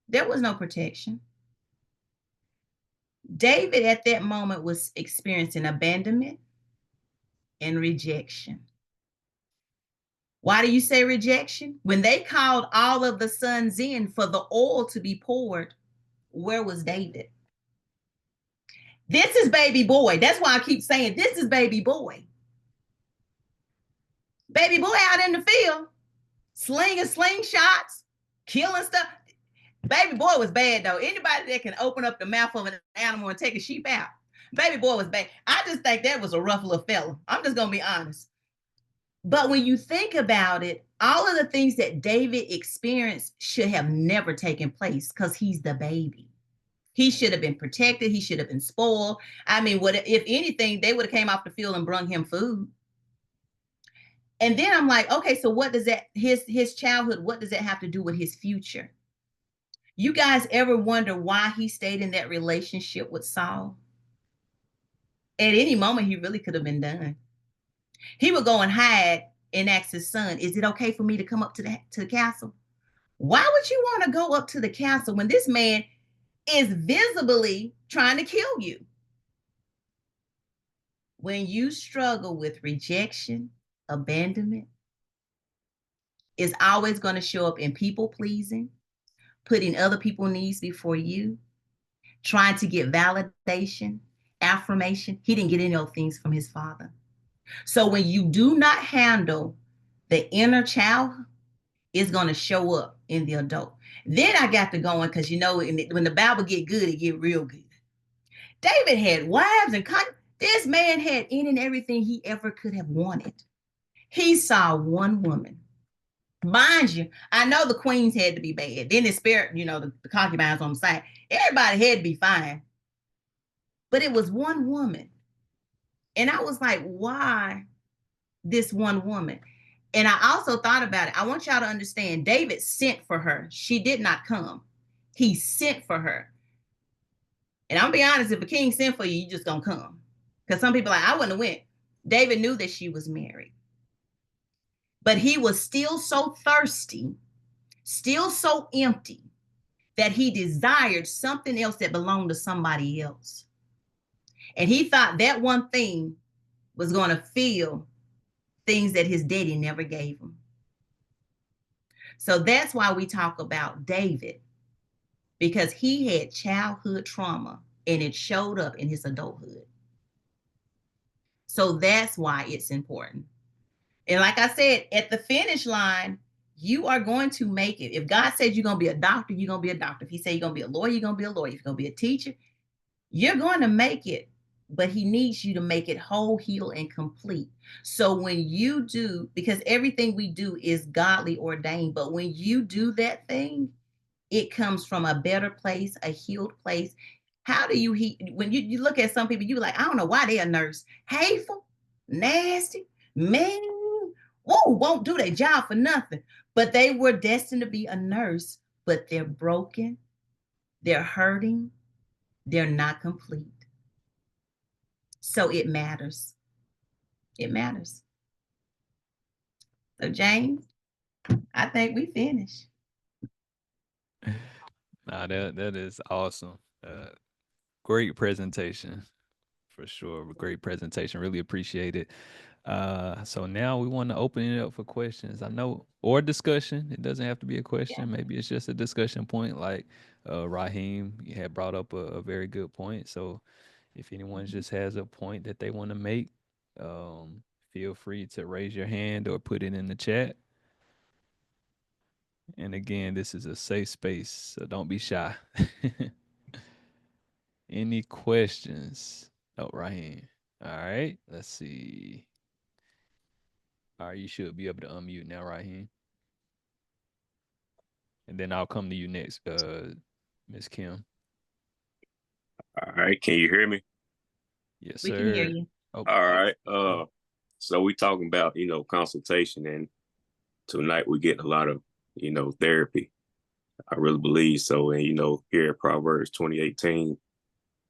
There was no protection. David at that moment was experiencing abandonment and rejection. Why do you say rejection? When they called all of the sons in for the oil to be poured, where was David? This is baby boy. That's why I keep saying this is baby boy. Baby boy out in the field, slinging slingshots, killing stuff. Baby boy was bad though. Anybody that can open up the mouth of an animal and take a sheep out, baby boy was bad. I just think that was a rough little fella. I'm just gonna be honest. But when you think about it, all of the things that David experienced should have never taken place because he's the baby. He should have been protected. He should have been spoiled. I mean, what if anything, they would have came off the field and brung him food. And then I'm like, okay, so what does that, his childhood, what does that have to do with his future? You guys ever wonder why he stayed in that relationship with Saul? At any moment, he really could have been done. He would go and hide and ask his son, is it okay for me to come up to the castle? Why would you want to go up to the castle when this man is visibly trying to kill you? when you struggle with rejection, abandonment, it's always going to show up in people pleasing, putting other people's needs before you, trying to get validation, affirmation. He didn't get any of those things from his father. So when you do not handle the inner child, it's going to show up in the adult. Then I got to going because, you know, when the Bible get good, it get real good. David had wives and this man had any and everything he ever could have wanted. He saw one woman. Mind you, I know the queens had to be bad. Then the spirit, you know, the concubines on the side. Everybody had to be fine. But it was one woman. And I was like, why this one woman? And I also thought about it. I want y'all to understand, David sent for her. She did not come. He sent for her. And I'm gonna be honest, if a king sent for you, you just gonna come. Because some people are like, I wouldn't have went. David knew that she was married. But he was still so thirsty, still so empty, that he desired something else that belonged to somebody else. And he thought that one thing was going to fill things that his daddy never gave him. So that's why we talk about David, because he had childhood trauma and it showed up in his adulthood. So that's why it's important. And like I said, at the finish line, you are going to make it. If God says you're going to be a doctor, you're going to be a doctor. If he says you're going to be a lawyer, you're going to be a lawyer. If you're going to be a teacher, you're going to make it. But he needs you to make it whole, heal, and complete. So when you do, because everything we do is godly ordained, but when you do that thing, it comes from a better place, a healed place. How do you heal? When you look at some people, you're like, I don't know why they're a nurse. Hateful, nasty, mean, won't do their job for nothing. But they were destined to be a nurse, but they're broken, they're hurting, they're not complete. So it matters. It matters. So James, I think we finished. Nah, that is awesome. Great presentation, for sure. Great presentation. Really appreciate it. So now we want to open it up for questions. I know, or discussion. It doesn't have to be a question. Yeah. Maybe it's just a discussion point. Like Raheem, you had brought up a very good point. So if anyone just has a point that they want to make, feel free to raise your hand or put it in the chat. And again, this is a safe space, so don't be shy. Any questions? Oh, Raheem. All right, let's see. All right, you should be able to unmute now, Raheem. And then I'll come to you next, Miss Kim. All right, can you hear me? Yes, We sir. can hear you. Oh, All right. So we talking about, consultation, and tonight we're getting a lot of, therapy. I really believe so. And, here in Proverbs 20:18,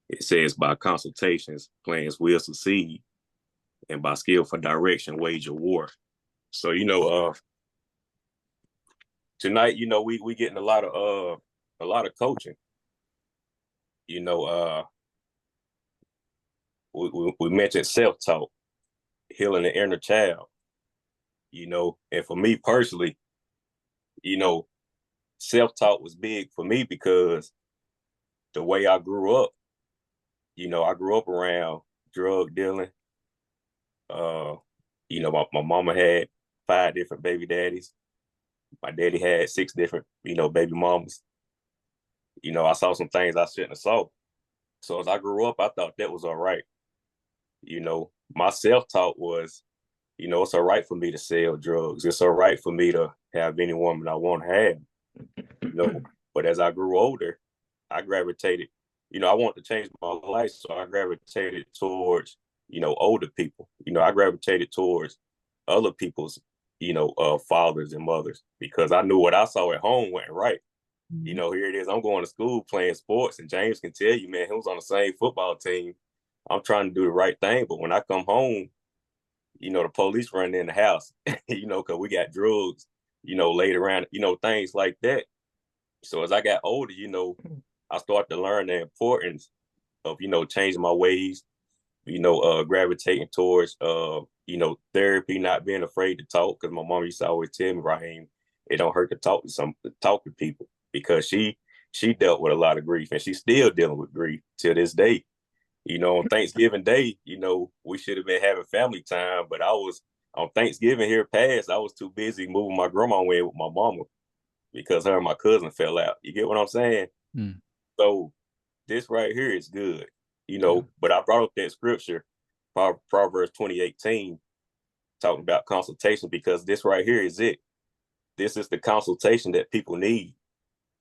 it says, by consultations, plans will succeed, and by skillful direction, wage a war. So, tonight, we getting a lot of coaching. We mentioned self-talk, healing the inner child, and for me personally, self-talk was big for me because the way I grew up, I grew up around drug dealing. My mama had 5 different baby daddies. My daddy had 6 different, baby mamas. I saw some things I shouldn't have saw. So as I grew up, I thought that was all right. My self-talk was, it's all right for me to sell drugs. It's all right for me to have any woman I want to have. But as I grew older, I gravitated, I wanted to change my life. So I gravitated towards, older people. I gravitated towards other people's, fathers and mothers, because I knew what I saw at home wasn't right. Here it is. I'm going to school playing sports, and James can tell you, man, he was on the same football team. I'm trying to do the right thing. But when I come home, the police running in the house, because we got drugs, laid around, things like that. So as I got older, I started to learn the importance of, changing my ways, gravitating towards, therapy, not being afraid to talk. Because my mom used to always tell me, Raheem, it don't hurt to talk to people, because she dealt with a lot of grief, and she's still dealing with grief till this day. On Thanksgiving Day, we should have been having family time, but I was on Thanksgiving here past, I was too busy moving my grandma in with my mama because her and my cousin fell out. You get what I'm saying? Mm. So this right here is good, Yeah. but I brought up that scripture, Proverbs 20:18, talking about consultation, because this right here is it. This is the consultation that people need.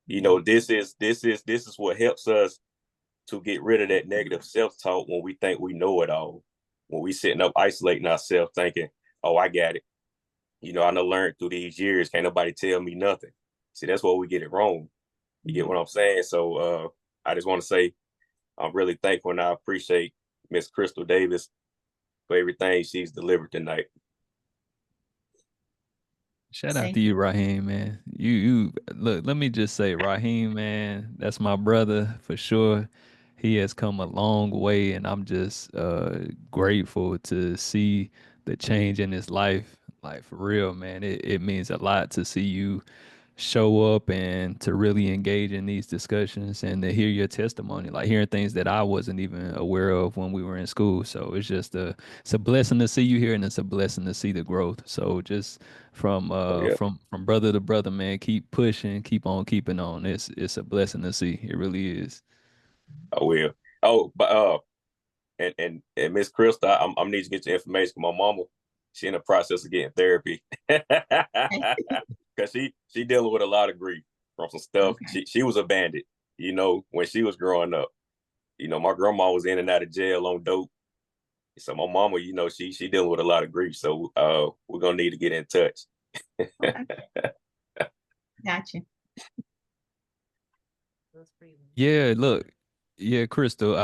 This is what helps us to get rid of that negative self-talk when we think we know it all. When we sitting up isolating ourselves thinking, oh, I got it. I done learned through these years, can't nobody tell me nothing. See, that's where we get it wrong. You get what I'm saying? So I just want to say I'm really thankful, and I appreciate Miss Crystal Davis for everything she's delivered tonight. Shout out Thank to you, Raheem, man. You look, let me just say, Raheem, man, that's my brother for sure. He has come a long way, and I'm just grateful to see the change in his life. Like for real, man. It means a lot to see you show up and to really engage in these discussions and to hear your testimony, like hearing things that I wasn't even aware of when we were in school. So it's a blessing to see you here, and it's a blessing to see the growth. So just from Oh, yeah. from brother to brother, man, keep pushing, keep on keeping on. It's a blessing to see. It really is. I will. Oh, but and Miss Crystal, I'm need to get your information. My mama, she in the process of getting therapy. Because she dealing with a lot of grief from some stuff. Okay. She was abandoned, when she was growing up. My grandma was in and out of jail on dope. So my mama, she dealing with a lot of grief. So we're gonna need to get in touch. Okay. Gotcha. Yeah, look, yeah, Crystal,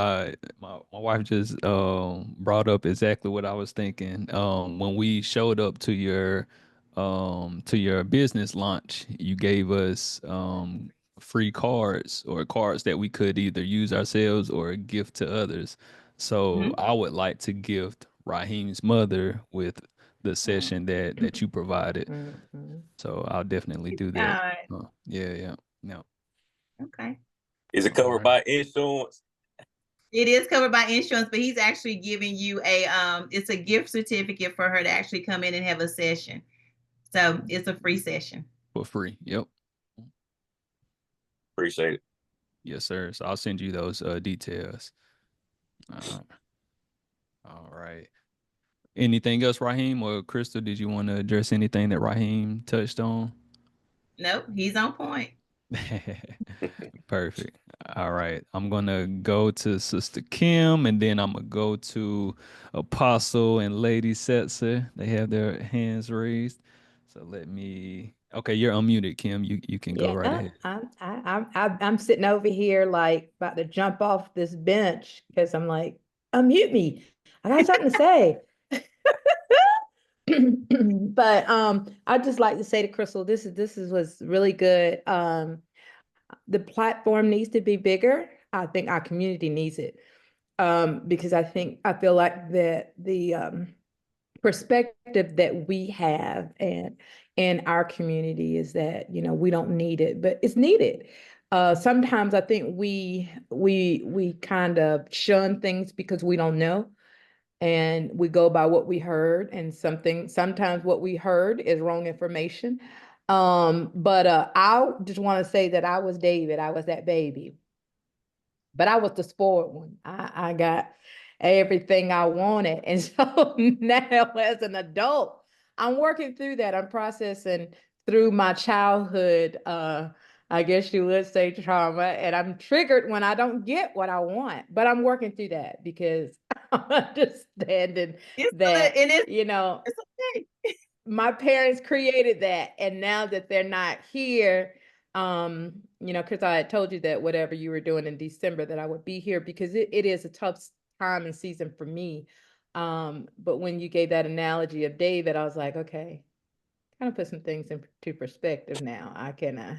my wife just brought up exactly what I was thinking. When we showed up to your business launch, you gave us free cards, or cards that we could either use ourselves or gift to others. So Mhm. I would like to gift Raheem's mother with the session that you provided. Mhm. So I'll definitely do that. Yeah, yeah, yeah. Okay. Is it All covered right. by insurance? It is covered by insurance, but he's actually giving you it's a gift certificate for her to actually come in and have a session. So it's a free session. For free. Yep. Appreciate it. Yes, sir. So I'll send you those details. Uh, all right. Anything else, Raheem or Crystal? Did you want to address anything that Raheem touched on? Nope, he's on point. Perfect. All right. I'm gonna go to Sister Kim, and then I'm gonna go to Apostle and Lady Setzer. They have their hands raised. So let me. Okay, you're unmuted, Kim. You can go right Yeah, ahead. I'm sitting over here like about to jump off this bench because I'm like, unmute me. I got something to say. But I'd just like to say to Crystal, this was really good. The platform needs to be bigger. I think our community needs it. Because I feel like that the perspective that we have and in our community is that, we don't need it, but it's needed. Sometimes I think we kind of shun things because we don't know, and we go by what we heard, and sometimes what we heard is wrong information. But I just want to say that I was David, I was that baby, but I was the spoiled one. I got everything I wanted. And so now as an adult, I'm working through that. I'm processing through my childhood, I guess you would say trauma, and I'm triggered when I don't get what I want, but I'm working through that because I'm understanding It's that, good, and it's okay. my parents created that, and now that they're not here, because I had told you that whatever you were doing in December, that I would be here because it is a tough time and season for me. But when you gave that analogy of David, I was like, okay, kind of put some things into perspective now. I can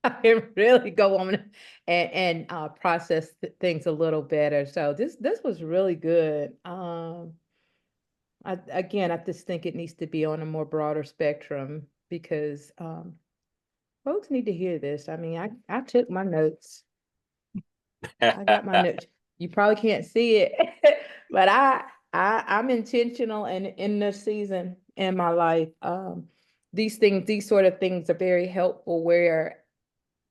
I can really go on and process things a little better. So this was really good. I just think it needs to be on a more broader spectrum because folks need to hear this. I mean, I took my notes. I got my notes. You probably can't see it, but I'm intentional and in this season in my life. These sort of things are very helpful where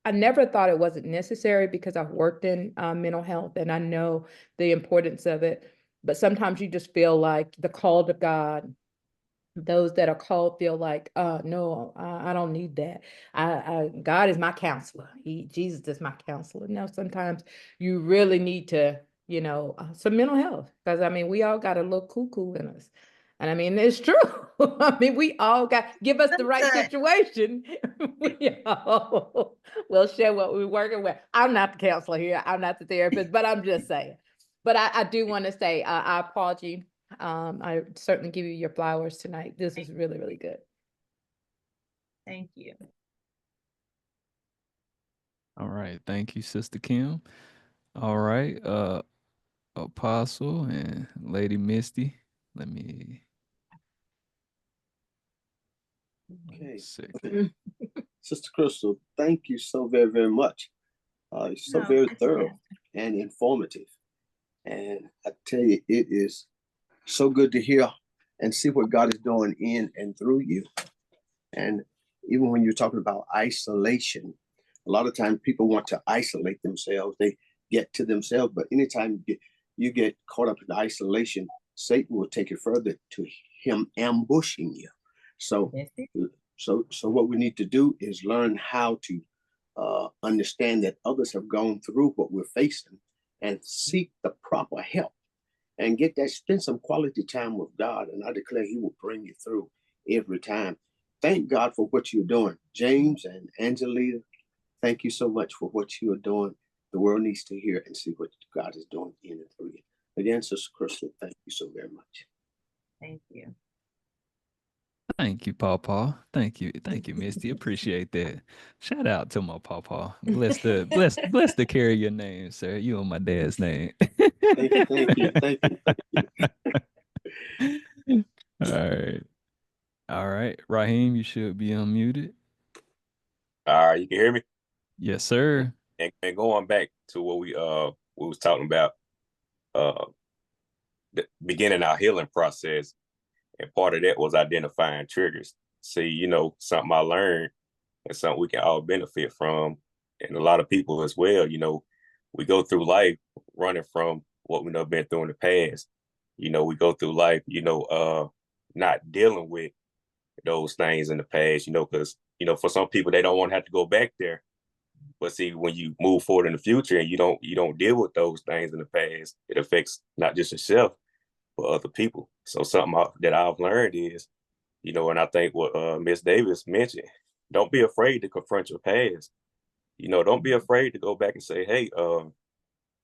I never thought it wasn't necessary because I've worked in mental health and I know the importance of it. But sometimes you just feel like the call to God, those that are called feel like, no, I don't need that. God is my counselor. Jesus is my counselor. No, sometimes you really need to, some mental health. Because I mean, we all got a little cuckoo in us. And I mean, it's true. I mean, we all give us the right situation. We all will share what we're working with. I'm not the counselor here. I'm not the therapist, but I'm just saying. But I do want to say, I applaud you. I certainly give you your flowers tonight. This is really, really good. Thank you. All right. Thank you, Sister Kim. All right. Apostle and Lady Misty. Let me Okay. second. Sister Crystal, thank you so very, very much. It's so very thorough and informative. And I tell you, it is so good to hear and see what God is doing in and through you. And even when you're talking about isolation, a lot of times people want to isolate themselves. They get to themselves, but anytime you get caught up in isolation, Satan will take it further to him ambushing you. So what we need to do is learn how to understand that others have gone through what we're facing and seek the proper help and spend some quality time with God. And I declare he will bring you through every time. Thank God for what you're doing. James and Angelina, thank you so much for what you are doing. The world needs to hear and see what God is doing in and through you. Again, Sister Crystal, thank you so very much. Thank you. Thank you, Pawpaw. Thank you, Misty. Appreciate that. Shout out to my Pawpaw. Bless to carry your name, sir. You on my dad's name. Thank you. All right. Raheem, you should be unmuted. All right, you can hear me? Yes, sir. And going back to what we was talking about, beginning our healing process, and part of that was identifying triggers. See, something I learned and something we can all benefit from, and a lot of people as well. We go through life running from what we've been through in the past. We go through life, not dealing with those things in the past, because, for some people, they don't want to have to go back there. But see, when you move forward in the future and you don't deal with those things in the past, it affects not just yourself, but other people. So something that I've learned is, and I think what Miss Davis mentioned, don't be afraid to confront your past. Don't be afraid to go back and say, hey,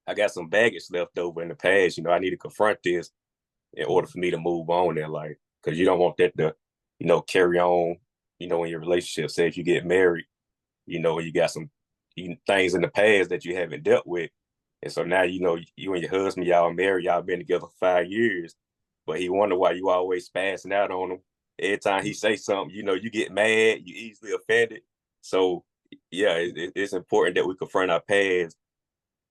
I got some baggage left over in the past. I need to confront this in order for me to move on in life. Because you don't want that to, carry on, in your relationship. Say if you get married, you got some things in the past that you haven't dealt with. And so now, you and your husband, y'all married, y'all been together for 5 years, but he wonder why you always passing out on him. Every time he say something, you get mad, you easily offended. So yeah, it's important that we confront our past,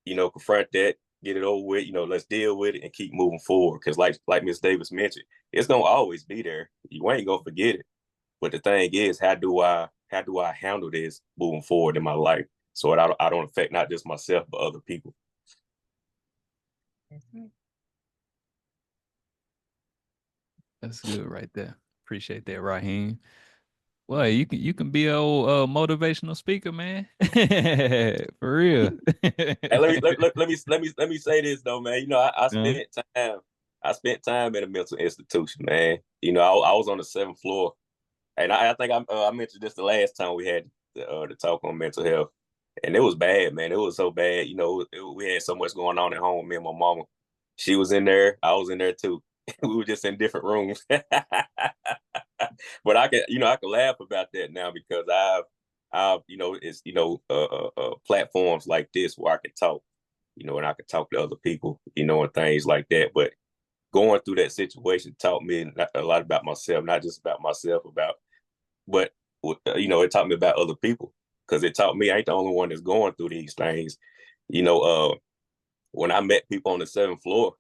confront that, get it over with, let's deal with it and keep moving forward. Cause like Ms. Davis mentioned, it's gonna always be there. You ain't gonna forget it. But the thing is, how do I handle this moving forward in my life so that I don't affect not just myself, but other people? That's right. That's good right there. Appreciate that, Raheem. Well, you can be a motivational speaker, man. For real. Hey, let me say this though, man. I spent time in a mental institution, man. I was on the 7th floor, and I think I mentioned this the last time we had the talk on mental health, and it was bad, man. It was so bad. We had so much going on at home. Me and my mama, she was in there, I was in there too. We were just in different rooms. But I can laugh about that now because it's platforms like this where I can talk, and I can talk to other people, and things like that. But going through that situation taught me a lot about myself, not just about myself, but it taught me about other people, because it taught me I ain't the only one that's going through these things. When I met people on the 7th floor,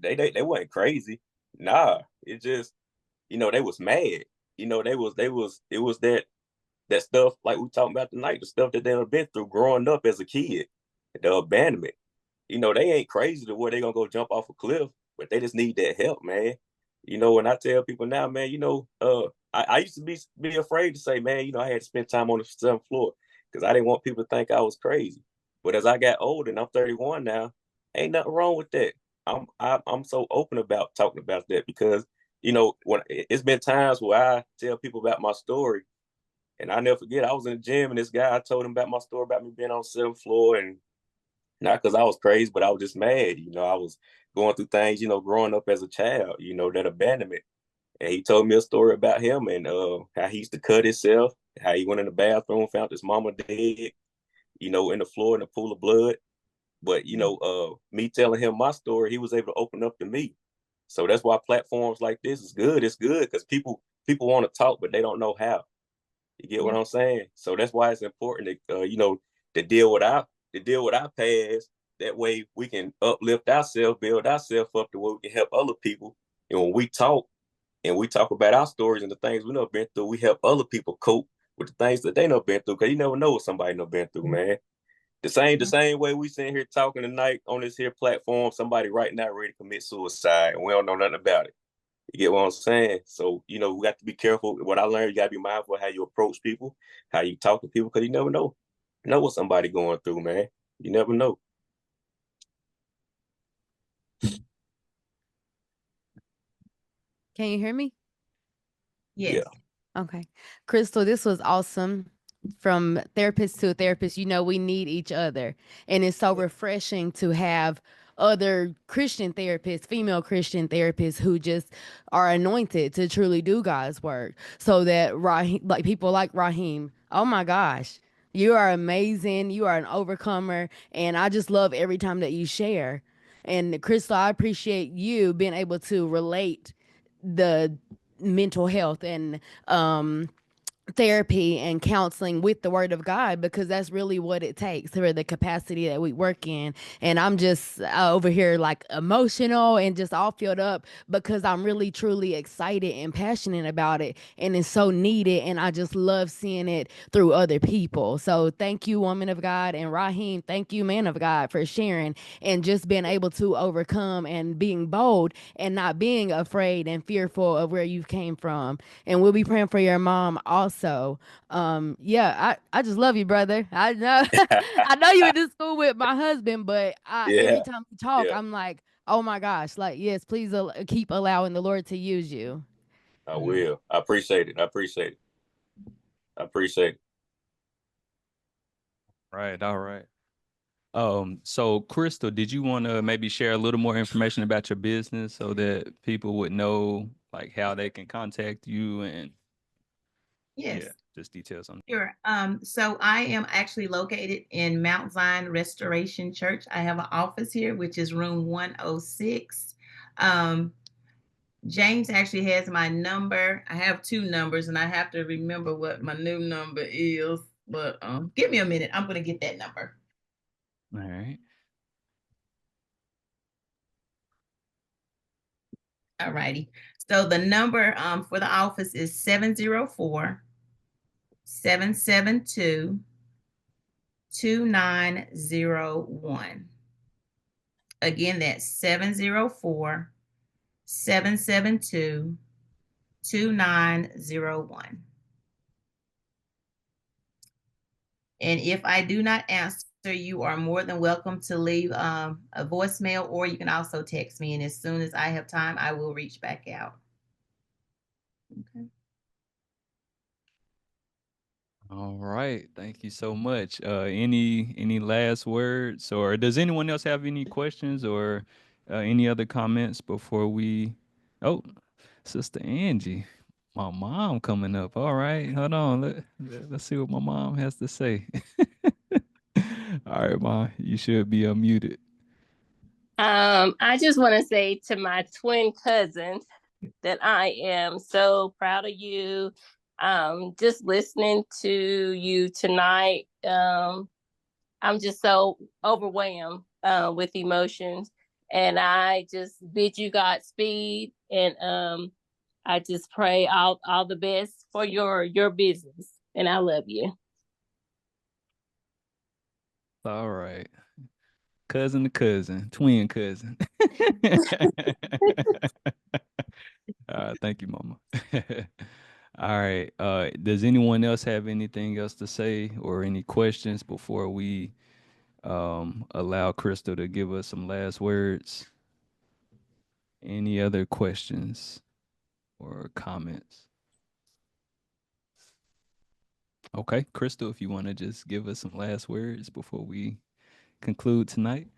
they weren't crazy. Nah, it just, they was mad. It was that stuff like we talking about tonight, the stuff that they've been through growing up as a kid, the abandonment. They ain't crazy to where they gonna go jump off a cliff, but they just need that help, man. When I tell people now, man, I used to be afraid to say, man, I had to spend time on the 7th floor because I didn't want people to think I was crazy. But as I got older, and I'm 31 now, ain't nothing wrong with that. I'm so open about talking about that because when it's been times where I tell people about my story, and I never forget, I was in the gym and this guy, I told him about my story about me being on the 7th floor, and not because I was crazy, but I was just mad. I was going through things, growing up as a child, that abandonment. And he told me a story about him and how he used to cut himself, how he went in the bathroom, found his mama dead, in the floor in a pool of blood. But, me telling him my story, he was able to open up to me. So that's why platforms like this is good. It's good because people want to talk, but they don't know how. You get what I'm saying? So that's why it's important to, to deal with our past. That way we can uplift ourselves, build ourselves up to where we can help other people. And when we talk and we talk about our stories and the things we know been through, we help other people cope with the things that they know been through. Because you never know what somebody know been through, man. The same way we sitting here talking tonight on this here platform, somebody right now ready to commit suicide and we don't know nothing about it. You get what I'm saying? So, we got to be careful. What I learned, you got to be mindful of how you approach people, how you talk to people, because you never know. What somebody going through, man. You never know. Can you hear me? Yes. Yeah. Okay. Crystal, this was awesome. From therapist to therapist, we need each other. And it's so refreshing to have other Christian therapists, female Christian therapists who just are anointed to truly do God's work. So that like people like Raheem, oh my gosh, you are amazing. You are an overcomer. And I just love every time that you share. And Crystal, I appreciate you being able to relate the mental health and therapy and counseling with the word of God, because that's really what it takes for the capacity that we work in. And I'm just over here like emotional and just all filled up because I'm really truly excited and passionate about it, and it's so needed, and I just love seeing it through other people. So thank you, woman of God, and Raheem, thank you, man of God, for sharing and just being able to overcome and being bold and not being afraid and fearful of where you came from. And we'll be praying for your mom also. I just love you, brother. I know I know you went to school with my husband, but every time we talk, I'm like, oh my gosh, like, yes, please keep allowing the Lord to use you. I will. I appreciate it. Right, all right. So Crystal, did you want to maybe share a little more information about your business so that people would know like how they can contact you and Yes. just details on Sure. So I am actually located in Mount Zion Restoration Church. I have an office here, which is room 106. James actually has my number. I have two numbers and I have to remember what my new number is, but give me a minute. I'm going to get that number. All right. All righty. So the number for the office is 704-772-2901. Again, that's 704-772-2901. And if I do not answer, you are more than welcome to leave a voicemail, or you can also text me. And as soon as I have time, I will reach back out. Okay. All right. Thank you so much. Any last words, or does anyone else have any questions or any other comments before we? Oh, Sister Angie. My mom coming up. All right, hold on. Let's see what my mom has to say. All right, Ma, you should be unmuted. I just want to say to my twin cousins that I am so proud of you. Just listening to you tonight, I'm just so overwhelmed with emotions, and I just bid you Godspeed, and I just pray all the best for your business, and I love you. All right. Cousin to cousin, twin cousin. Thank you, Mama. All right. Does anyone else have anything else to say or any questions before we allow Crystal to give us some last words? Any other questions or comments? Okay, Crystal, if you want to just give us some last words before we conclude tonight.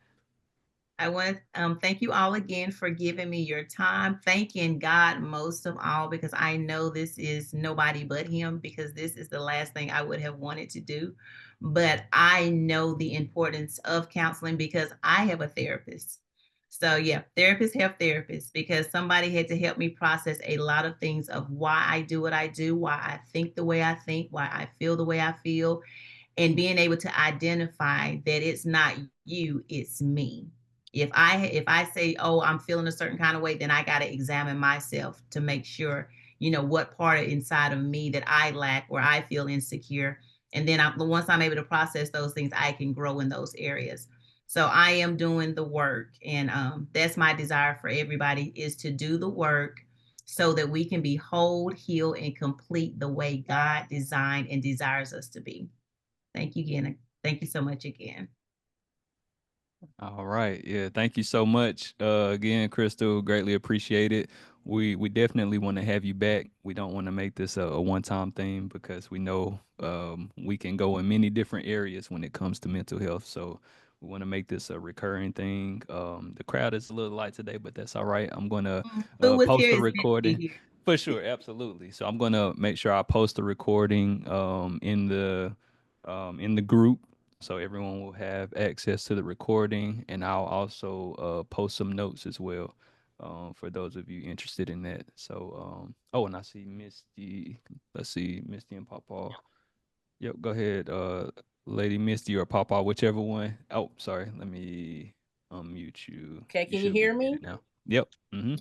I want to thank you all again for giving me your time. Thanking God most of all, because I know this is nobody but Him, because this is the last thing I would have wanted to do. But I know the importance of counseling because I have a therapist. So, yeah, therapists help therapists, because somebody had to help me process a lot of things of why I do what I do, why I think the way I think, why I feel the way I feel, and being able to identify that it's not you, it's me. If I say, oh, I'm feeling a certain kind of way, then I got to examine myself to make sure, what part of inside of me that I lack, where I feel insecure. And then once I'm able to process those things, I can grow in those areas. So I am doing the work, and that's my desire for everybody, is to do the work so that we can be whole, healed, and complete the way God designed and desires us to be. Thank you again. Thank you so much again. All right. Yeah. Thank you so much. Again, Crystal, greatly appreciate it. We definitely want to have you back. We don't want to make this a one-time thing, because we know we can go in many different areas when it comes to mental health. So we want to make this a recurring thing. The crowd is a little light today, but that's all right. I'm going to Who was post here the is meant to be recording. here. For sure, absolutely. So I'm going to make sure I post the recording in the group, so everyone will have access to the recording, and I'll also post some notes as well for those of you interested in that. So, oh, and I see Misty. Let's see, Misty and Papa. Yep, go ahead, Lady Misty or Papa, whichever one. Oh, sorry, let me unmute you. Okay, can you hear me now? Yep.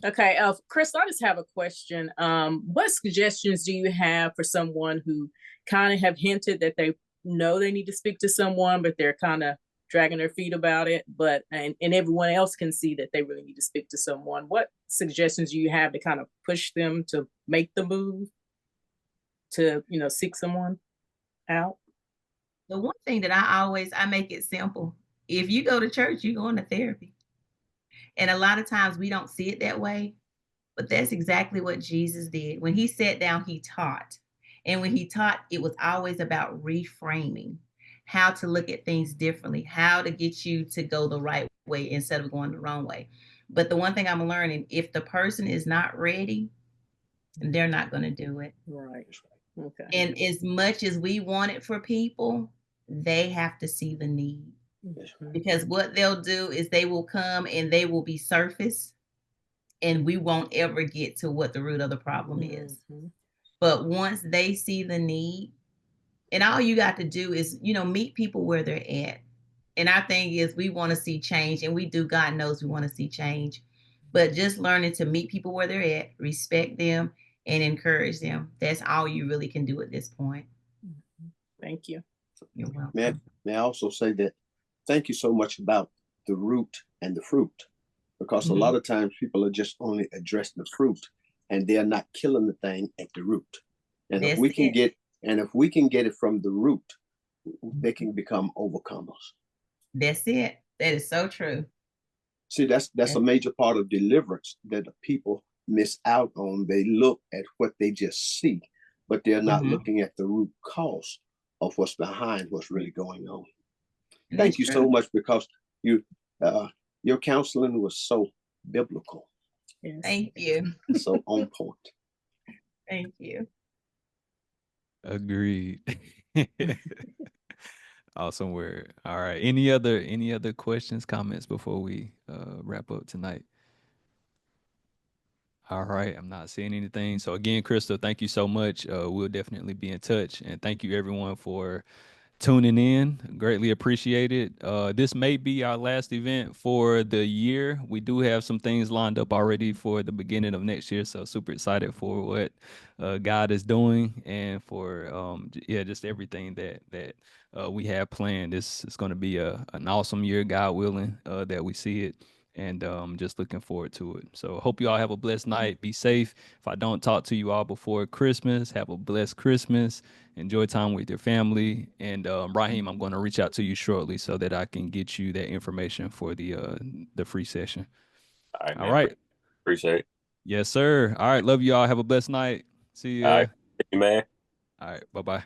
Okay, Chris, I just have a question. What suggestions do you have for someone who kind of have hinted that they know they need to speak to someone, but they're kind of dragging their feet about it, and everyone else can see that they really need to speak to someone? What suggestions do you have to kind of push them to make the move to, seek someone out? The one thing that I make it simple. If you go to church, you're going to therapy. And a lot of times we don't see it that way, but that's exactly what Jesus did. When He sat down, He taught. And when He taught, it was always about reframing, how to look at things differently, how to get you to go the right way instead of going the wrong way. But the one thing I'm learning, if the person is not ready, they're not going to do it. Right. Okay. And as much as we want it for people, they have to see the need. Because what they'll do is they will come and they will be surface, and we won't ever get to what the root of the problem is. But once they see the need, and all you got to do is, meet people where they're at. And our thing is, we want to see change, and we do. God knows we want to see change. But just learning to meet people where they're at, respect them, and encourage them. That's all you really can do at this point. Thank you. You're welcome. May I also say that thank you so much about the root and the fruit, because a lot of times people are just only addressing the fruit and they're not killing the thing at the root. And if we can get it from the root, they can become overcomers. That's it. That is so true. See, that's a major part of deliverance that the people miss out on. They look at what they just see, but they're not looking at the root cause of what's behind what's really going on. Thank you so much, because your counseling was so biblical. Thank you. So on point. Thank you. Agreed. Awesome word. All right. Any other questions, comments before we wrap up tonight? All right. I'm not seeing anything. So again, Crystal, thank you so much. We'll definitely be in touch. And thank you everyone for tuning in. Greatly appreciated. This may be our last event for the year. We do have some things lined up already for the beginning of next year. So super excited for what God is doing and for just everything that we have planned. This is going to be an awesome year, God willing, that we see it. And just looking forward to it. So hope you all have a blessed night. Be safe. If I don't talk to you all before Christmas, have a blessed Christmas. Enjoy time with your family. And Raheem, I'm going to reach out to you shortly so that I can get you that information for the free session. All right, All man. right. Appreciate it. Yes, sir. All right. Love you all. Have a blessed night. See you. All right, man. All right. Bye-bye.